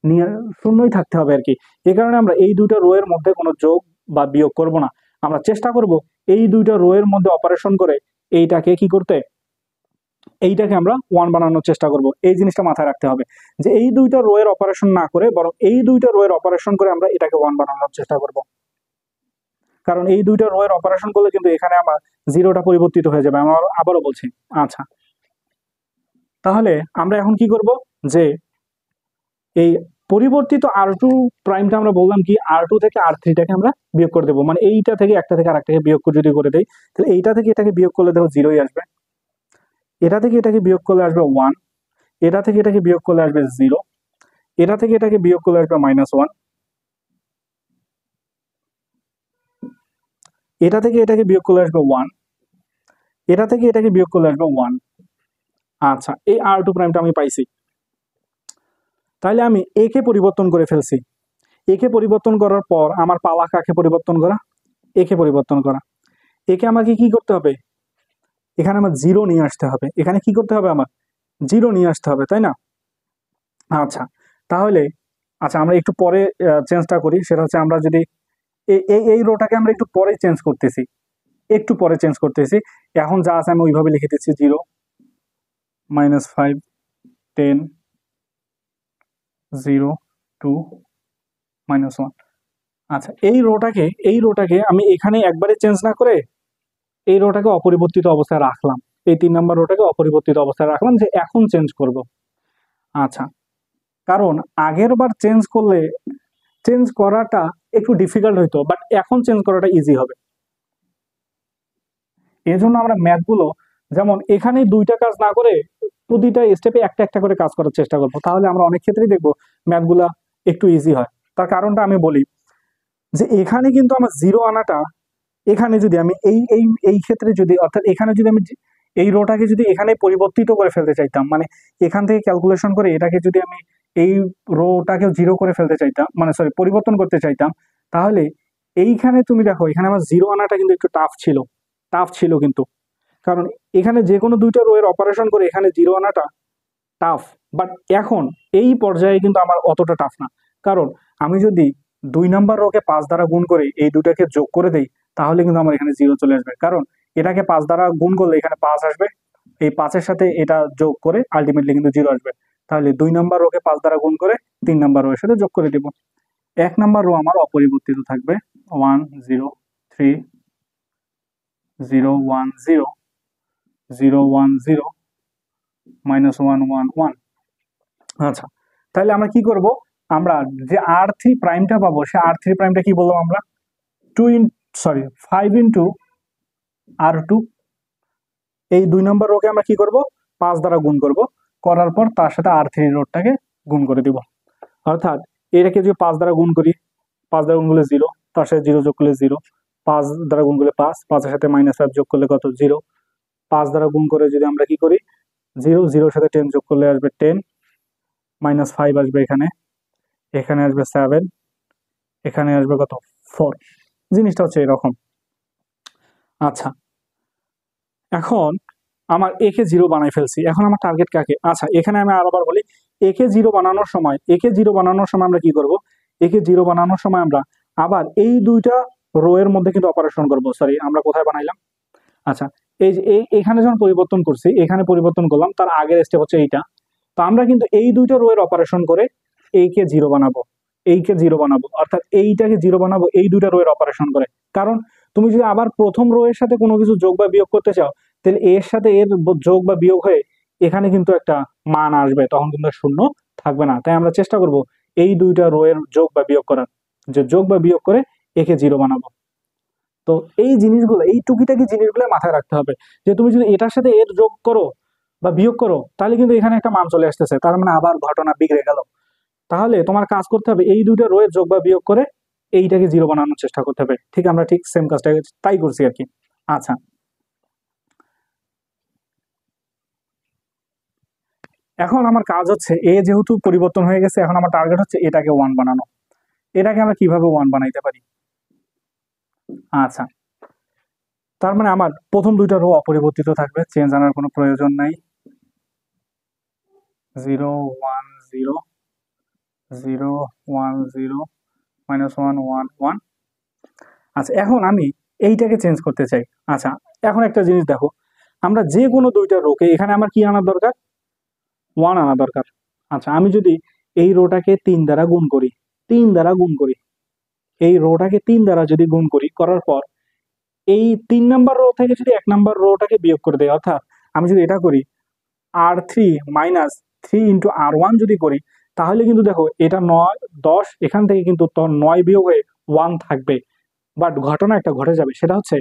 নিয়ে শূন্যই থাকতে হবে আর কি। এই কারণে আমরা এই দুইটা রো এর মধ্যে কোনো যোগ বা বিয়োগ করব না। আমরা চেষ্টা করব এই দুইটা রো এর মধ্যে অপারেশন করে এইটাকে কি করতে, এইটাকে আমরা 1 বানানোর চেষ্টা করব। এই জিনিসটা মাথায় রাখতে হবে যে এই দুইটা রো এর অপারেশন না করে বরং এই দুইটা রো এর অপারেশন করে আমরা এটাকে 1 বানানোর চেষ্টা করব। কারণ এই দুইটা রো এর অপারেশন করলে কিন্তু এখানে আমার জিরোটা পরিবর্তিত হয়ে যাবে। আমরা আবারও বলছি। আচ্ছা, তাহলে আমরা এখন কি করব যে এই পরিবর্তিত R2 প্রাইমটা আমরা বললাম কি R2 থেকে R3টাকে আমরা বিয়োগ করে দেবো। মানে এইটা থেকে একটা থেকে আরেকটাকে বিয়োগ যদি করে দেই তাহলে এইটা থেকে এটাকে বিয়োগ করলে দেখো 0ই আসবে, এটা থেকে এটাকে বিয়োগ করলে আসবে 1, এটা থেকে এটাকে বিয়োগ করলে আসবে 0, এটা থেকে এটাকে বিয়োগ করলে আসবে -1, এটা থেকে এটাকে বিয়োগ করলে আসবে 1, এটা থেকে এটাকে বিয়োগ করলে আসবে 1। আচ্ছা, এই R2 প্রাইমটা আমি পাইছি। তাহলে আমি এ কে পরিবর্তন করে ফেলছি। একে পরিবর্তন করার পর আমার পাওয়া কাকে পরিবর্তন করা? একে পরিবর্তন করা। একে আমাকে কি করতে হবে? এখানে আমার 0 নিয়ে আসতে হবে। এখানে কি করতে হবে? আমার 0 নিয়ে আসতে হবে, তাই না? আচ্ছা, তাহলে আচ্ছা আমরা একটু পরে চেঞ্জটা করি। সেটা হচ্ছে আমরা যদি এই রোটাকে আমরা একটু পরে চেঞ্জ করতেছি, একটু পরে চেঞ্জ করতেছি। এখন যা আছে আমি ওইভাবে লিখে দিচ্ছি 0 -5 10 0 2 -1। আচ্ছা, এই রোটাকে আমি এখানে একবারে চেঞ্জ না করে এই রোটাকে অপরিবর্তিত অবস্থায় রাখলাম। এই 3 নম্বর রোটাকে অপরিবর্তিত অবস্থায় রাখলাম যে এখন চেঞ্জ করব। আচ্ছা, কারণ আগের বার চেঞ্জ করাটা একটু ডিফিকাল্ট হইতো, বাট এখন চেঞ্জ করাটা ইজি হবে। এই জন্য আমরা ম্যাথগুলো যেমন এখানে দুইটা কাজ না করে প্রতিটা স্টেপে একটা একটা করে কাজ করার চেষ্টা করবো, তাহলে আমরা অনেক ক্ষেত্রেই দেখবো ম্যাথগুলা একটু ইজি হয়। তার কারণটা আমি বলি যে এখানে কিন্তু আমার 0 আনাটা, এখানে যদি আমি এই ক্ষেত্রে যদি অর্থাৎ এখানে যদি আমি এই রোটাকে যদি এখানে পরিবর্তিত করে ফেলতে চাইতাম, মানে এখান থেকে ক্যালকুলেশন করে এটাকে যদি আমি এই রোটাকে 0 করে ফেলতে চাইতাম, মানে সরি পরিবর্তন করতে চাইতাম, তাহলে এইখানে তুমি দেখো এখানে আমার 0 আনাটা কিন্তু একটু টাফ ছিল কিন্তু। কারণ এখানে যে কোনো দুইটা রো এর অপারেশন করে এখানে 0 আনাটা টাফ, বাট এখন এই পর্যায়ে কিন্তু আমার অতটা টাফ না। কারণ আমি যদি 2 নাম্বার রোকে 5 দ্বারা গুণ করে এই দুটাকে যোগ করে দেই তাহলে কিন্তু আমার এখানে 0 চলে আসবে। কারণ এটাকে 5 দ্বারা গুণ করলে এখানে 5 আসবে, এই 5-এর সাথে এটা যোগ করে আলটিমেটলি কিন্তু 0 আসবে। তাহলে 2 নাম্বার রোকে 5 দ্বারা গুণ করে 3 নাম্বার রো এর সাথে যোগ করে দিব। 1 নাম্বার রো আমার অপরিবর্তিত থাকবে 1 0 3 0 1 0 0 1 0 -1 1 1। আচ্ছা, তাহলে আমরা কি করব? আমরা যে R3 প্রাইমটা পাবো সে R3 প্রাইমটা কি বললাম আমরা 5 ইন্টু R2। এই 2 নম্বর রোকে আমরা কি করব? 5 দ্বারা গুণ করব, করার পর তার সাথে R3 রোডটাকে গুণ করে দিব। অর্থাৎ এটাকে যদি 5 দ্বারা গুণ করি, 5 দ্বারা গুণ করলে 0, তার সাথে 0 যোগ করলে 0, 5 দ্বারা গুণ করলে 5, 5-এর সাথে -5 যোগ করলে কত? 0। 5 দ্বারা গুণ করে যদি আমরা কি করি 0, 0-এর সাথে 10 যোগ করলে আসবে 10, -5 আসবে এখানে, এখানে আসবে 7, এখানে আসবে কত? 4। জিনিসটা হচ্ছে এরকম। আচ্ছা, এখন আমার একে 0 বানাই ফেলছি, এখন আমার টার্গেট কাকে? আচ্ছা, এখানে আমি আরেকবার বলি, একে 0 বানানোর সময় আমরা কি করব? একে 0 বানানোর সময় আমরা আবার এই দুইটা রো এর মধ্যে কিন্তু অপারেশন করব। সরি, আমরা কোথায় বানাইলাম? আচ্ছা, এই যে এখানে যখন পরিবর্তন করছি, এখানে পরিবর্তন করলাম, তার আগের স্টেপ হচ্ছে এইটা। তো আমরা কিন্তু এই দুইটা রো এর অপারেশন করে এইকে জিরো বানাবো, এইকে জিরো বানাবো, অর্থাৎ এইটাকে জিরো বানাবো এই দুইটা রো এর অপারেশন করে। কারণ তুমি যদি আবার প্রথম রো এর সাথে কোনো কিছু যোগ বা বিয়োগ করতে চাও, তাহলে এর সাথে এর যোগ বা বিয়োগ হয়ে এখানে কিন্তু একটা মান আসবে, তখন কিন্তু শূন্য থাকবে না। তাই আমরা চেষ্টা করব এই দুইটা রো এর যোগ বা বিয়োগ করার, যে যোগ বা বিয়োগ করে একে জিরো বানাবো। তো এই জিনিসগুলো, এই টুকিটাকি জিনিসগুলো মাথায় রাখতে হবে, যে তুমি যদি এটার সাথে এর যোগ করো বা বিয়োগ করো, তাহলে কিন্তু এখানে একটা মান চলে আসতেছে, তার মানে আবার ঘটনা বিগড়ে গেল। তাহলে তোমার কাজ করতে হবে এই দুইটা রো এর যোগ বা বিয়োগ করে এইটাকে জিরো বানানোর চেষ্টা করতে হবে। ঠিক, আমরা ঠিক সেম কাজটা তাই করছি আর কি। আচ্ছা, এখন আমার কাজ হচ্ছে, এ যেহেতু পরিবর্তন হয়ে গেছে, এখন আমার টার্গেট হচ্ছে এটাকে ওয়ান বানানো। এটাকে আমরা কিভাবে ওয়ান বানাইতে পারি? আচ্ছা, তার মানে আমার প্রথম দুইটা রো অপরিবর্তিত থাকবে, চেঞ্জ আনার কোনো প্রয়োজন নাই। 0 1 0 0 1 0 -1 1 1। আচ্ছা, এখন আমি এইটাকে চেঞ্জ করতে চাই। আচ্ছা, এখন একটা জিনিস দেখো, আমরা যে কোনো দুইটা রোকে এখানে আমার কি আনার দরকার? 1 আনা দরকার। আচ্ছা, আমি যদি এই রোটাকে 3 দ্বারা গুণ করি, 3 দ্বারা গুণ করি, এই রোটাকে 3 দ্বারা যদি গুণ করি, করার পর এই 3 নাম্বার রো থেকে যদি 1 নাম্বার রোটাকে বিয়োগ করে দেয়, অর্থাৎ আমি যদি এটা করি R3 মাইনাস 3 ইন্টু R1 যদি করি, তাহলে কিন্তু দেখো এটা 9 10, এখান থেকে কিন্তু 9 বিয়োগ হয়ে 1 থাকবে। বাট ঘটনা একটা ঘটে যাবে, সেটা হচ্ছে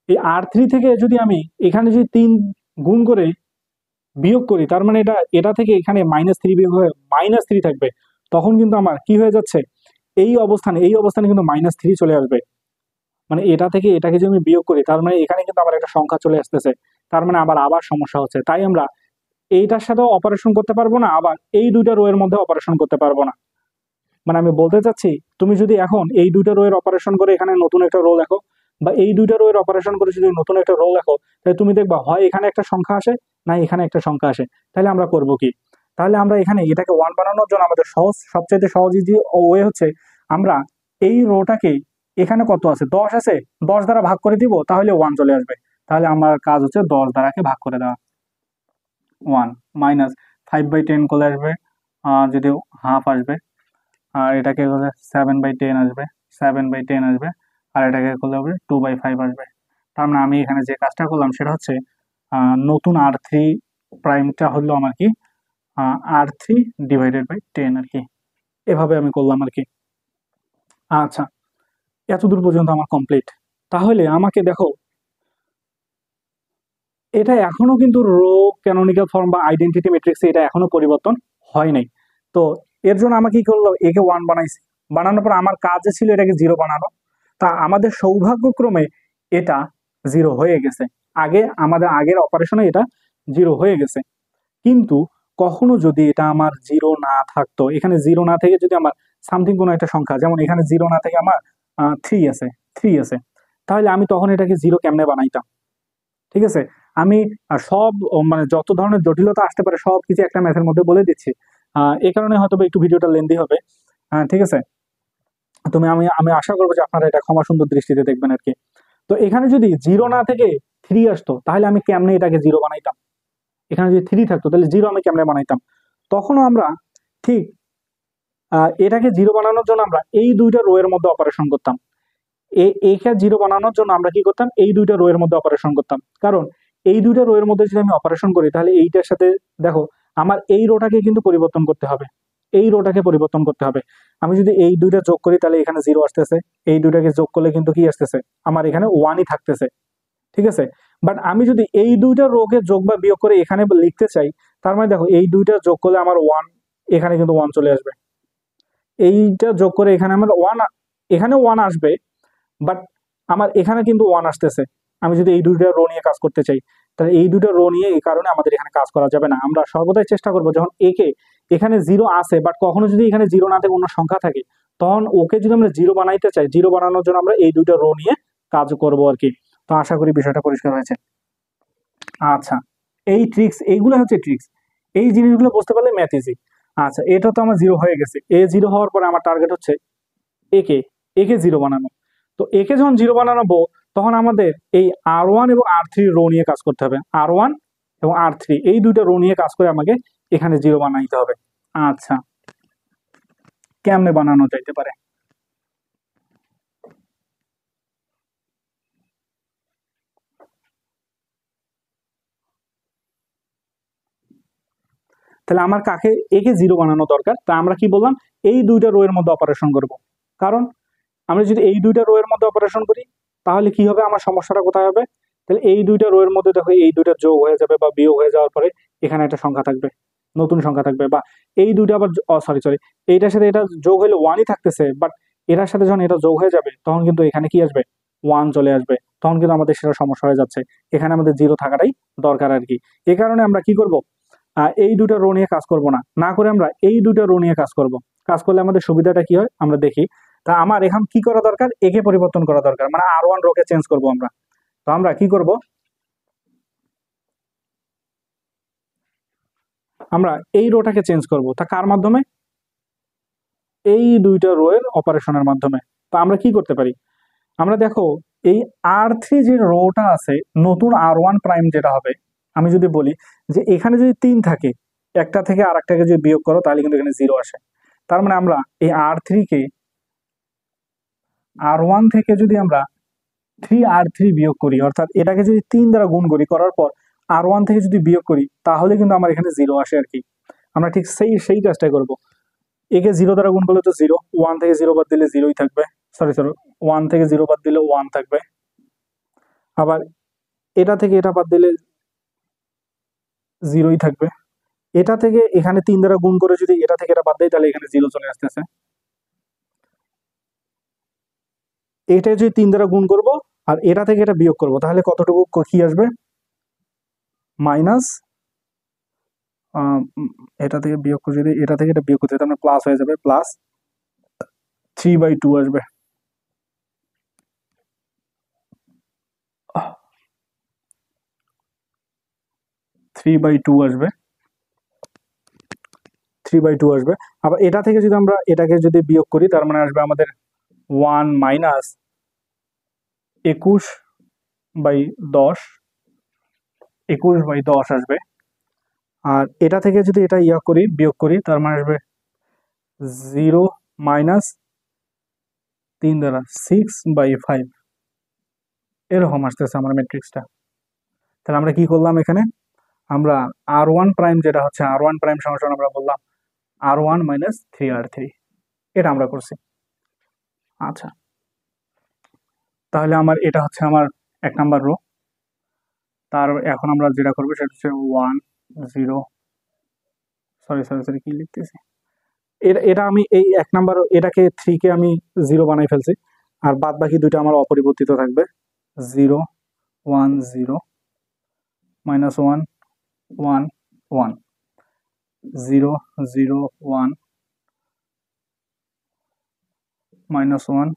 এই R3 থেকে যদি আমি এখানে যদি 3 গুণ করে বিয়োগ করি, তার মানে এটা এটা থেকে এখানে -3 বিয়োগ হয়ে -3 থাকবে। তখন কিন্তু আমার কি হয়ে যাচ্ছে, এই অবস্থানে কিন্তু -3 চলে আসবে। মানে এটা থেকে এটাকে যদি আমি বিয়োগ করি, তার মানে এখানে কিন্তু আবার একটা সংখ্যা চলে আসতেছে, তার মানে আবার সমস্যা হচ্ছে। তাই আমরা এইটার সাথেও অপারেশন করতে পারবো না, আবার এই দুইটা রো এর মধ্যে অপারেশন করতে পারবো না। মানে আমি বলতে চাচ্ছি, তুমি যদি এখন এই দুইটা রো এর অপারেশন করে এখানে নতুন একটা রো লেখো, বা এই দুইটা রো এর অপারেশন করে যদি নতুন একটা রো লেখো, তাহলে তুমি দেখবা হয় এখানে একটা সংখ্যা আসে, না এখানে একটা সংখ্যা আসে। তাহলে আমরা করব কি? তাহলে আমরা এখানে এটাকে ওয়ান বানানোর জন্য আমাদের সবচাইতে সহজ যে ওয়ে হচ্ছে, আমরা এই রোটাকে, এখানে কত আছে? 10 আছে, 10 দ্বারা ভাগ করে দিব, তাহলে 1 চলে আসবে। তাহলে আমার কাজ হচ্ছে 10 দ্বারাকে ভাগ করে দেওয়া। 1 মাইনাস 5/10 চলে আসবে, যদিও হাফ আসবে। আর এটাকে করলে 7/10 আসবে, 7/10 আসবে। আর এটাকে করলে হবে 2/5 আসবে। তার মানে আমি এখানে যে কাজটা করলাম সেটা হচ্ছে, নতুন R3 প্রাইমটা হলো আমার কি, R3 ডিভাইডেড বাই 10 আর কি। এভাবে আমি করলাম আর কি। আচ্ছা, এতদূর পর্যন্ত আমার কমপ্লিট। তাহলে আমাকে দেখো, এটা এখনো কিন্তু রো ক্যানোনিক্যাল ফর্ম বা আইডেন্টিটি ম্যাট্রিক্সে এটা এখনো পরিবর্তন হয় নাই। তো এর জন্য আমরা কি করলো, একে 1 বানাইছি, বানানোর পর আমার কাজ ছিল এটাকে 0 বানানো। তা আমাদের সৌভাগ্যক্রমে এটা 0 হয়ে গেছে। আমাদের আগের অপারেশনে এটা 0 হয়ে গেছে। কিন্তু কখনো যদি এটা আমার 0 না থাকতো, এখানে 0 না থেকে যদি আমার সামথিং কোনো একটা সংখ্যা, যেমন এখানে 0 না থেকে আমার 3 আছে, 3 আছে, তাহলে আমি তখন এটাকে 0 কেমনে বানাইতাম? ঠিক আছে, আমি সব মানে যত ধরনের জটিলতা আসতে পারে সব কিছু একটা ম্যাথের মধ্যে বলে দিচ্ছি। এই কারণে হয়তো একটু ভিডিওটা লেন্দি হবে। ঠিক আছে, আমি আমি আশা করবো যে আপনারা এটা ক্ষমা সুন্দর দৃষ্টিতে দেখবেন আর কি। তো এখানে যদি 0 না থেকে 3 আসতো, তাহলে আমি কেমনে এটাকে 0 বানাইতাম? এখানে যদি 3 থাকতো, তাহলে 0 আমি কেমনে বানাইতাম? তখনও আমরা ঠিক এটাকে 0 বানানোর জন্য আমরা এই দুইটা রো এর মধ্যে অপারেশন করতাম। একে 0 বানানোর জন্য আমরা কি করতাম, এই দুইটা রো এর মধ্যে অপারেশন করতাম। কারণ এই দুইটা রো এর মধ্যে যদি আমি অপারেশন করি, তাহলে এইটার সাথে দেখো, আমার এই রোটাকে কিন্তু পরিবর্তন করতে হবে, এই রোটাকে পরিবর্তন করতে হবে। আমি যদি এই দুইটা যোগ করি, তাহলে এখানে 0 আসতেছে, এই দুইটাকে যোগ করলে কিন্তু কি আসতেছে, আমার এখানে 1ই থাকতেছে। ঠিক আছে, বাট আমি যদি এই দুইটা রোকে যোগ বা বিয়োগ করে এখানে লিখতে চাই, তার মানে দেখো এই দুইটা যোগ করলে আমার 1, এখানে কিন্তু 1 চলে আসবে। এইটা যোগ করে এখানে আমার 1, এখানে 1 আসবে, বাট আমার এখানে কিন্তু 1 আসতেছে। আমি যদি এই দুইটা রো নিয়ে কাজ করতে চাই, তাহলে এই দুটো রো নিয়ে এই কারণে আমাদের এখানে কাজ করা যাবে না। আমরা সর্বদাই চেষ্টা করবো, যখন এখানে 0 আসে, বাট কখনো যদি এখানে 0 না থাকে অন্য সংখ্যা থাকে, তখন ওকে যদি আমরা 0 বানাইতে চাই, 0 বানানোর জন্য আমরা এই দুইটা রো নিয়ে কাজ করবো আর কি। তো আশা করি বিষয়টা পরিষ্কার হয়েছে। আচ্ছা, এইগুলো হচ্ছে ট্রিক্স। এই জিনিসগুলো বুঝতে পারলে ম্যাথ ইজি। আচ্ছা, এটা তো আমার 0 হয়ে গেছে, 0 হওয়ার পরে আমার টার্গেট হচ্ছে একে একে 0 বানানো। তো একে যখন 0 বানাবো, তখন আমাদের এই R1 এবং R3 রো নিয়ে কাজ করতে হবে। R1 এবং R3 এই দুইটা রো নিয়ে কাজ করে আমাকে এখানে জিরো বানাইতে হবে। আচ্ছা, কেমনে বানানো যাইতে পারে? তাহলে আমার কাকে একে জিরো বানানো দরকার, তা আমরা কি বললাম, এই দুইটা রো এর মধ্যে অপারেশন করব। কারণ আমরা যদি এই দুইটা রো এর মধ্যে অপারেশন করি তাহলে কি হবে, আমার সমস্যাটা কোথায় হবে? তাহলে এই দুইটা রো এর মধ্যে দেখো এই দুইটা যোগ হয়ে যাবে বা বিয়োগ হয়ে যাওয়ার পরে এখানে একটা সংখ্যা থাকবে, নতুন সংখ্যা থাকবে, বা এই দুইটা আবার সরি সরি এইটার সাথে এটা যোগ হলে ওয়ানই থাকতেছে, বাট এটার সাথে যখন এটা যোগ হয়ে যাবে তখন কিন্তু এখানে কি আসবে, ওয়ান চলে আসবে, তখন কিন্তু আমাদের সেটা সমস্যা হয়ে যাচ্ছে। এখানে আমাদের জিরো থাকাটাই দরকার আর কি। এ কারণে আমরা কি করব, এই দুটো রো নিয়ে কাজ করব না, না করে আমরা এই দুটো রো নিয়ে কাজ করব। কাজ করলে আমাদের সুবিধাটা কি হয় আমরা দেখি। তা আমার এখন কি করা দরকার, একে পরিবর্তন করা দরকার, মানে R1 রোকে চেঞ্জ করব আমরা। তো আমরা কি করব, আমরা এই রোটাকে চেঞ্জ করব। তা কার মাধ্যমে, এই দুইটা রো এর অপারেশনের মাধ্যমে। তো আমরা কি করতে পারি, আমরা দেখো এই R3 যে রোটা আছে, নতুন R1 প্রাইম যেটা হবে, আমি যদি বলি যে এখানে যদি 3 থাকে, একটা থেকে আরেকটাকে যদি বিয়োগ করো তাহলে কিন্তু এখানে জিরো আসে। তার মানে আমরা এই R3 কে R1 থেকে যদি আমরা 3R3 বিয়োগ করি, অর্থাৎ এটাকে যদি 3 দ্বারা গুণ করি, করার পর R1 থেকে যদি বিয়োগ করি তাহলে কিন্তু আমার এখানে জিরো আসে আর কি। আমরা ঠিক সেই কাজটাই করব। একে 0 দ্বারা গুণ করলে তো জিরো, 1 থেকে 0 বাদ দিলে জিরোই থাকবে, সরি 1 থেকে 0 বাদ দিলে 1 থাকবে, আবার এটা থেকে এটা বাদ দিলে জিরোই থাকবে, এটা থেকে এখানে 3 দ্বারা গুণ করে যদি এটা থেকে এটা বাদ দেয় তাহলে এখানে জিরো চলে আসতেছে। এটা যদি 3 দ্বারা গুণ করব আর এটা থেকে এটা বিয়োগ করব তাহলে কতটুকু কি আসবে, মাইনাস, এটা থেকে বিয়োগ করে যদি এটা থেকে এটা বিয়োগ করতে তাহলে প্লাস হয়ে যাবে, প্লাস 3/2 আসবে। 3/2 আসবে, 3/2 আসবে। আবার এটা থেকে যদি আমরা এটাকে যদি বিয়োগ করি তার মানে আসবে আমাদের 1 মাইনাস 21/10, 21/10 আসবে। আর এটা থেকে যদি এটা করি, বিয়োগ করি, তার মানে আসবে 0 মাইনাস 3 দ্বারা 6/5, এরকম আসতেছে আমার ম্যাট্রিক্সটা। তাহলে আমরা কি করলাম এখানে, আমরা R1 প্রাইম যেটা হচ্ছে R1 প্রাইম সমান আমরা বললাম R1 মাইনাস 3R3, এটা আমরা করছি। আচ্ছা, তাহলে আমার এটা হচ্ছে আমার 1 নাম্বার রো। তার এখন আমরা যেটা করবো সেটা হচ্ছে 1 0, সরি কি লিখতেছি, এটা আমি এই 1 নাম্বার এটাকে 3 কে আমি 0 বানাই ফেলছি, আর বাদ বাকি দুইটা আমার অপরিবর্তিত থাকবে, 0 1 0 minus 1 1 1 0 0 1 minus 1,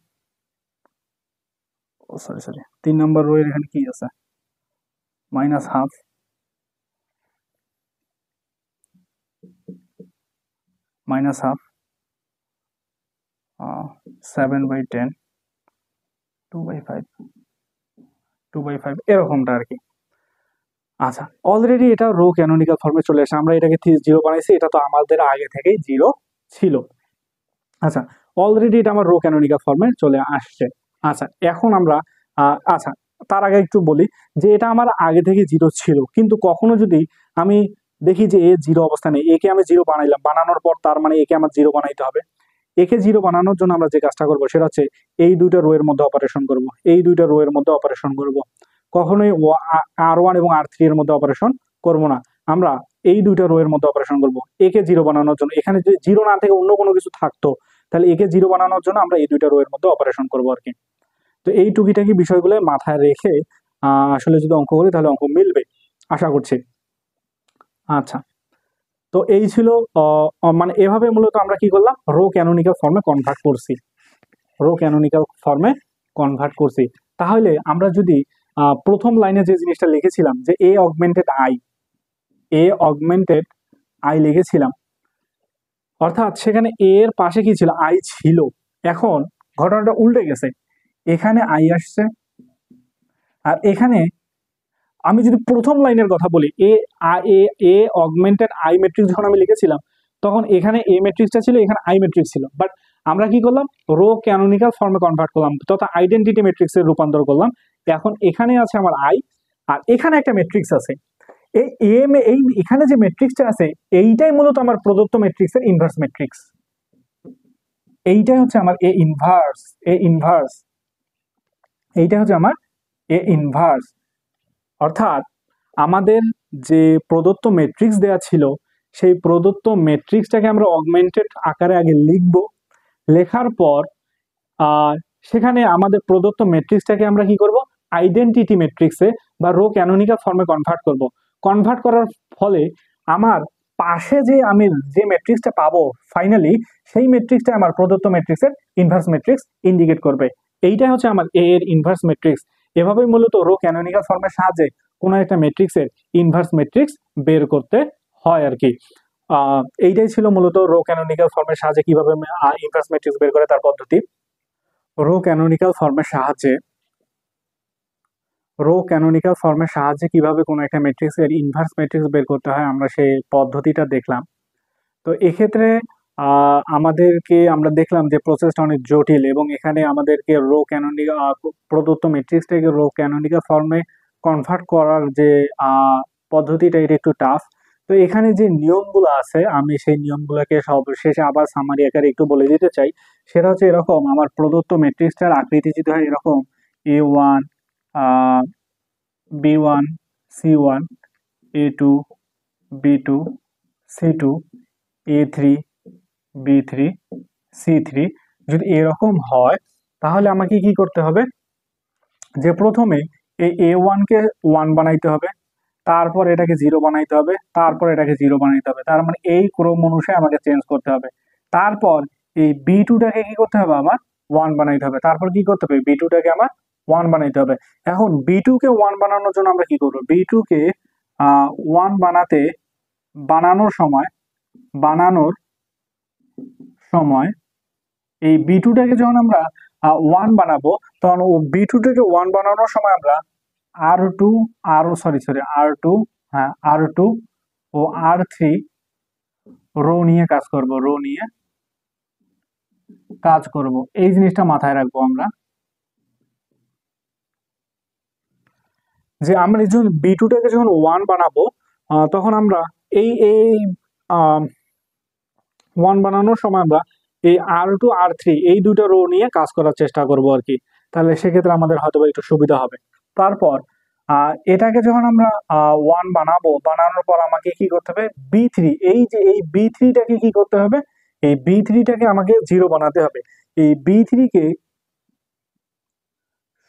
sorry 3 number rho এর এখানে কি আছে, মাইনাস হাফ, মাইনাস হাফ, 7/10, 2/5, 2/5 এরকমটা আর কি। আচ্ছা, অলরেডি এটা রো ক্যানোনিক্যাল ফর্মে চলে আসে, আমরা এটাকে 0 বানাইছি, এটা তো আমাদের আগে থেকেই 0 ছিল। আচ্ছা, অলরেডি এটা আমার রো ক্যানোনিক্যাল ফর্মে চলে আসছে। আচ্ছা, এখন আমরা আচ্ছা তার আগে একটু বলি যে এটা আমার আগে থেকে 0 ছিল, কিন্তু কখনো যদি আমি দেখি যে এ 0 অবস্থানে, একে আমি 0 বানাইলাম, বানানোর পর তার মানে একে আমার 0 বানাইতে হবে। একে 0 বানানোর জন্য আমরা যে কাজটা করবো সেটা হচ্ছে এই দুইটা রো এর মধ্যে অপারেশন করব, এই দুইটা রো এর মধ্যে অপারেশন করব, কখনোই R1 এবং R3 এর মধ্যে অপারেশন করব না, আমরা এই দুইটা রো এর মধ্যে অপারেশন করব। একে 0 বানানোর জন্য, এখানে যদি 0 না থেকে অন্য কোনো কিছু থাকতো তাহলে একে 0 বানানোর জন্য আমরা এই দুইটা রো এর মধ্যে অপারেশন করবো আর কি। তো এই টুকিটাকি বিষয়গুলো মাথায় রেখে আসলে যদি অঙ্ক করি তাহলে অঙ্ক মিলবে আশা করছি। আচ্ছা, তো এই ছিল মানে এভাবে মূলত আমরা কি করলাম, রো ক্যানোনিক্যাল ফর্মে কনভার্ট করছি, রো ক্যানোনিক্যাল ফর্মে কনভার্ট করছি। তাহলে আমরা যদি প্রথম লাইনে যে জিনিসটা লিখেছিলাম যে এ অগমেন্টেড আই লিখেছিলাম, অর্থাৎ সেখানে এ এর পাশে কি ছিল, আই ছিল। এখন ঘটনাটা উল্টে গেছে, এখানে আই আসছে, আর এখানে আমি যদি প্রথম লাইনের কথা বলি, এ এ অগমেন্টেড আই ম্যাট্রিক্স যখন আমি লিখেছিলাম তখন এখানে এ ম্যাট্রিক্সটা ছিল, এখানে আই ম্যাট্রিক্স ছিল, বাট আমরা কি করলাম, রো ক্যানোনিক্যাল ফর্মে কনভার্ট করলাম, তথা আইডেন্টিটি ম্যাট্রিক্সে রূপান্তর করলাম। এখন এখানে আছে আমার আই, আর এখানে একটা ম্যাট্রিক্স আছে, এই এই এখানে যে ম্যাট্রিক্সটা আছে এইটাই মূলত আমার প্রদত্ত ম্যাট্রিক্সের ইনভার্স ম্যাট্রিক্স। এইটাই হচ্ছে আমার এ ইনভার্স, এইটা হচ্ছে আমার এ ইনভার্স। অর্থাৎ আমাদের যে প্রদত্ত ম্যাট্রিক্স দেয়া ছিল সেই প্রদত্ত ম্যাট্রিক্সটাকে আমরা অগমেন্টেড আকারে আগে লিখব, লেখার পর সেখানে আমাদের প্রদত্ত ম্যাট্রিক্সটাকে আমরা কি করব, আইডেন্টিটি ম্যাট্রিক্সে বা রো ক্যানোনিক্যাল ফর্মে কনভার্ট করব। কনভার্ট করার ফলে আমার পাশে যে আমি যে ম্যাট্রিক্সটা পাবো ফাইনালি, সেই ম্যাট্রিক্সটা আমার প্রদত্ত ম্যাট্রিক্সের ইনভার্স ম্যাট্রিক্স ইন্ডিকেট করবে। এইটাই হচ্ছে আমার এ এর ইনভার্স ম্যাট্রিক্স। এভাবেই মূলত রো ক্যানোনিক্যাল ফর্মের সাহায্যে কোনো একটা ম্যাট্রিক্সের ইনভার্স ম্যাট্রিক্স বের করতে হয় আর কি। এইটাই ছিল মূলত রো ক্যানোনিক্যাল ফর্মের সাহায্যে কিভাবে ইনভার্স ম্যাট্রিক্স বের করে তার পদ্ধতি। রো ক্যানোনিক্যাল ফর্মের সাহায্যে কিভাবে কোনো একটা ম্যাট্রিক্সের ইনভার্স ম্যাট্রিক্স বের করতে হয় আমরা সেই পদ্ধতিটা দেখলাম। তো এক্ষেত্রে আমরা দেখলাম যে প্রসেসটা অনেক জটিল, এবং এখানে আমাদেরকে প্রদত্ত ম্যাট্রিক্সটাকে রো ক্যানোনিক্যাল ফর্মে কনভার্ট করার যে পদ্ধতিটা এটা একটু টাফ। তো এখানে যে নিয়মগুলো আছে আমি সেই নিয়মগুলোকে সব শেষে আবার সামারি আকারে একটু বলে দিতে চাই। সেটা হচ্ছে এরকম, আমার প্রদত্ত ম্যাট্রিক্সটার আকৃতি যদি হয় এরকম A1 B1 C1 A2 B2 C2 A3 B3 C3, যদি এরকম হয় তাহলে আমাকে কি করতে হবে, যে প্রথমে এই A1 কে 1 বানাইতে হবে, তারপর এটাকে 0 বানাইতে হবে, তারপর এটাকে 0 বানাইতে হবে, তার মানে এই ক্রম অনুসারে আমাকে চেঞ্জ করতে হবে। তারপর এই B2টাকে কি করতে হবে, আমার 1 বানাইতে হবে, তারপর কি করতে হবে, B2টাকে আমার 1 বানাইতে হবে। এখন B2 কে 1 বানানোর জন্য আমরা কি করব, B2 কে 1 বানানোর সময় এই B2টাকে যখন আমরা 1 বানাবো, তখন B2টাকে 1 বানানোর সময় আমরা R2 ও R3 রো নিয়ে কাজ করব। এই জিনিসটা মাথায় রাখবো আমরা, যে আমরা যখন B2টাকে যখন 1 বানাবো তখন আমরা এই 1 বানানোর সময় আমরা এই R2 R3 এই দুটো রো নিয়ে কাজ করার চেষ্টা করব আর কি। তাহলে সেক্ষেত্রে আমাদের হয়তো একটু সুবিধা হবে। তারপর এটাকে যখন আমরা 1 বানানোর পর আমাকে কি করতে হবে, B3 এই B3টাকে কি করতে হবে, এই B3টাকে আমাকে 0 বানাতে হবে। এই B3 কে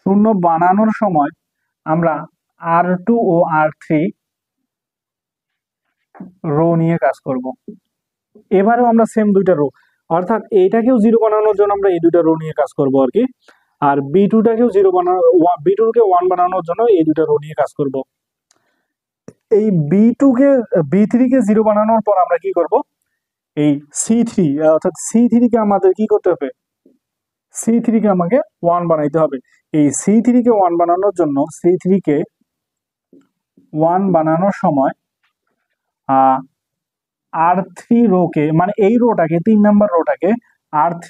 0 বানানোর সময় আমরা R2 ও R3 রো নিয়ে কাজ করব। এবারেও আমরা সেম দুইটা রো, অর্থাৎ এইটাকেও 0 বানানোর জন্য আমরা এই দুইটা রো নিয়ে কাজ করব আর কি। আর B2টাকেও 0 বানানো, B2কে 1 বানানোর জন্য এই দুইটা রো নিয়ে কাজ করব। এই B3কে 0 বানানোর পর আমরা কি করব, এই C3 অর্থাৎ C3কে আমাদের কি করতে হবে, C3কে আমাকে 1 বানাইতে হবে। এই C3কে 1 বানানোর জন্য C3কে 1 বানানোর সময় R3 রোকে, মানে এই রোটাকে 3 নাম্বার রোটাকে R3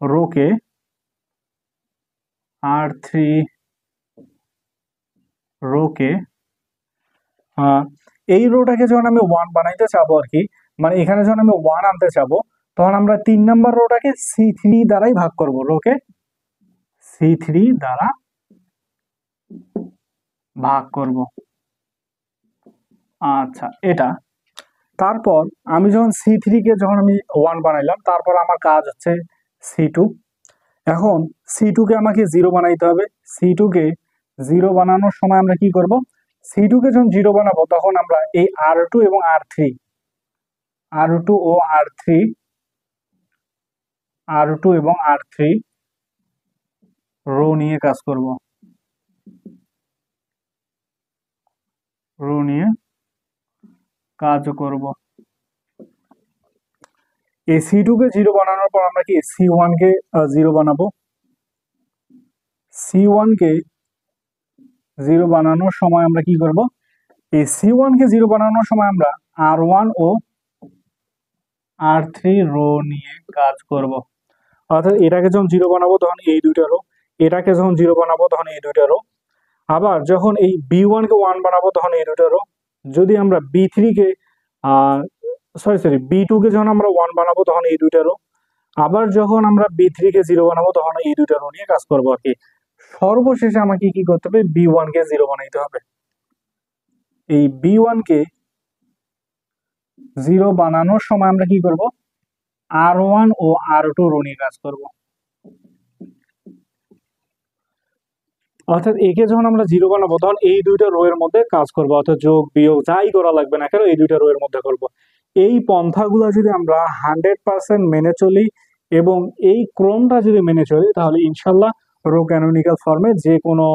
রোকে এই রোটাকে যখন আমি 1 বানাইতে চাবো আর কি, মানে এখানে যখন আমি 1 আনতে চাবো, তখন আমরা 3 নাম্বার রোটাকে C3 দ্বারাই ভাগ করব, রোকে C3 দ্বারা ভাগ করব। আচ্ছা, এটা তারপর আমি যখন C3কে যখন আমি 1 বানাইলাম, তারপর আমার কাজ হচ্ছে C2। এখন C2কে আমাকে 0 বানাইতে হবে। C2কে 0 বানানোর সময় আমরা কি করব, C2কে যখন 0 বানাবো তখন আমরা এই R2 এবং R3 রো নিয়ে কাজ করব, রো নিয়ে কাজ করব। এই C2কে 0 বানানোর পর আমরা কি C1কে 0 বানাবো। C1কে জিরো বানানোর সময় আমরা কি করব, এই C1 কে জিরো বানানোর সময় আমরা R1 ও R3 রো নিয়ে কাজ করব। অর্থাৎ এটাকে যখন জিরো বানাবো তখন এই দুইটা রো, এটাকে যখন জিরো বানাবো তখন এই দুইটা রো, আবার যখন এই B1 কে 1 বানাবো তখন এই দুইটা রো, যদি আমরা B3 কে B2 কে যখন আমরা 1 বানাবো তখন এই দুইটা রো, আবার যখন আমরা B3 কে জিরো বানাবো তখন এই দুইটা রো নিয়ে কাজ করবো আর কি। সর্বশেষে আমাকে কি করতে হবে, B1 কে জিরো বানাইতে হবে। এই B1 কে জিরো বানানোর সময় আমরা কি করব, R1 ও R2 রো নিয়ে কাজ করব। অর্থাৎ একে যখন আমরা জিরো বানাবো তখন এই দুইটা রো এর মধ্যে কাজ করবো, অর্থাৎ যোগ বিয়োগ যাই করা লাগবে না কেন এই দুইটা রো এর মধ্যে করব। এই পন্থাগুলো যদি আমরা 100% মেনে চলি এবং এই ক্রমটা যদি মেনে চলি তাহলে ইনশাল্লাহ রো ক্যানোনিক্যাল ফর্মে যে কোনো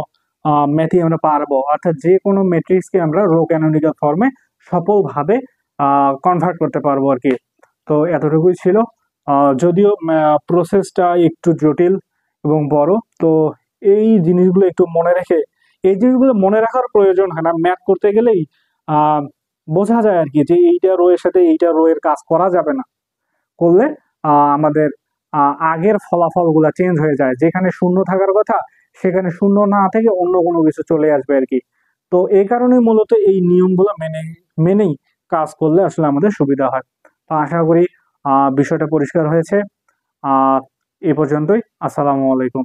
ম্যাথই আমরা পারবো, অর্থাৎ যে কোনো ম্যাট্রিক্সকে আমরা রো ক্যানোনিক্যাল ফর্মে সফলভাবে কনভার্ট করতে পারবো আর কি। তো এতটুকুই ছিল, যদিও প্রসেসটা একটু জটিল এবং বড়, তো এই জিনিসগুলো একটু মনে রেখে, এই জিনিসগুলো মনে রাখার প্রয়োজন হয় না, ম্যাথ করতে গেলেই বোঝা যায় আর কি যে এইটা রো এর সাথে এইটা রো এর কাজ করা যাবে না, করলে আমাদের আগের ফলাফলগুলো চেঞ্জ হয়ে যায়, যেখানে শূন্য থাকার কথা সেখানে শূন্য না থেকে অন্য কোনো কিছু চলে আসবে আর কি। তো এই কারণে মূলত এই নিয়মগুলো মেনেই কাজ করলে আসলে আমাদের সুবিধা হয়। তো আশা করি বিষয়টা পরিষ্কার হয়েছে। এ পর্যন্তই। আসসালামু আলাইকুম।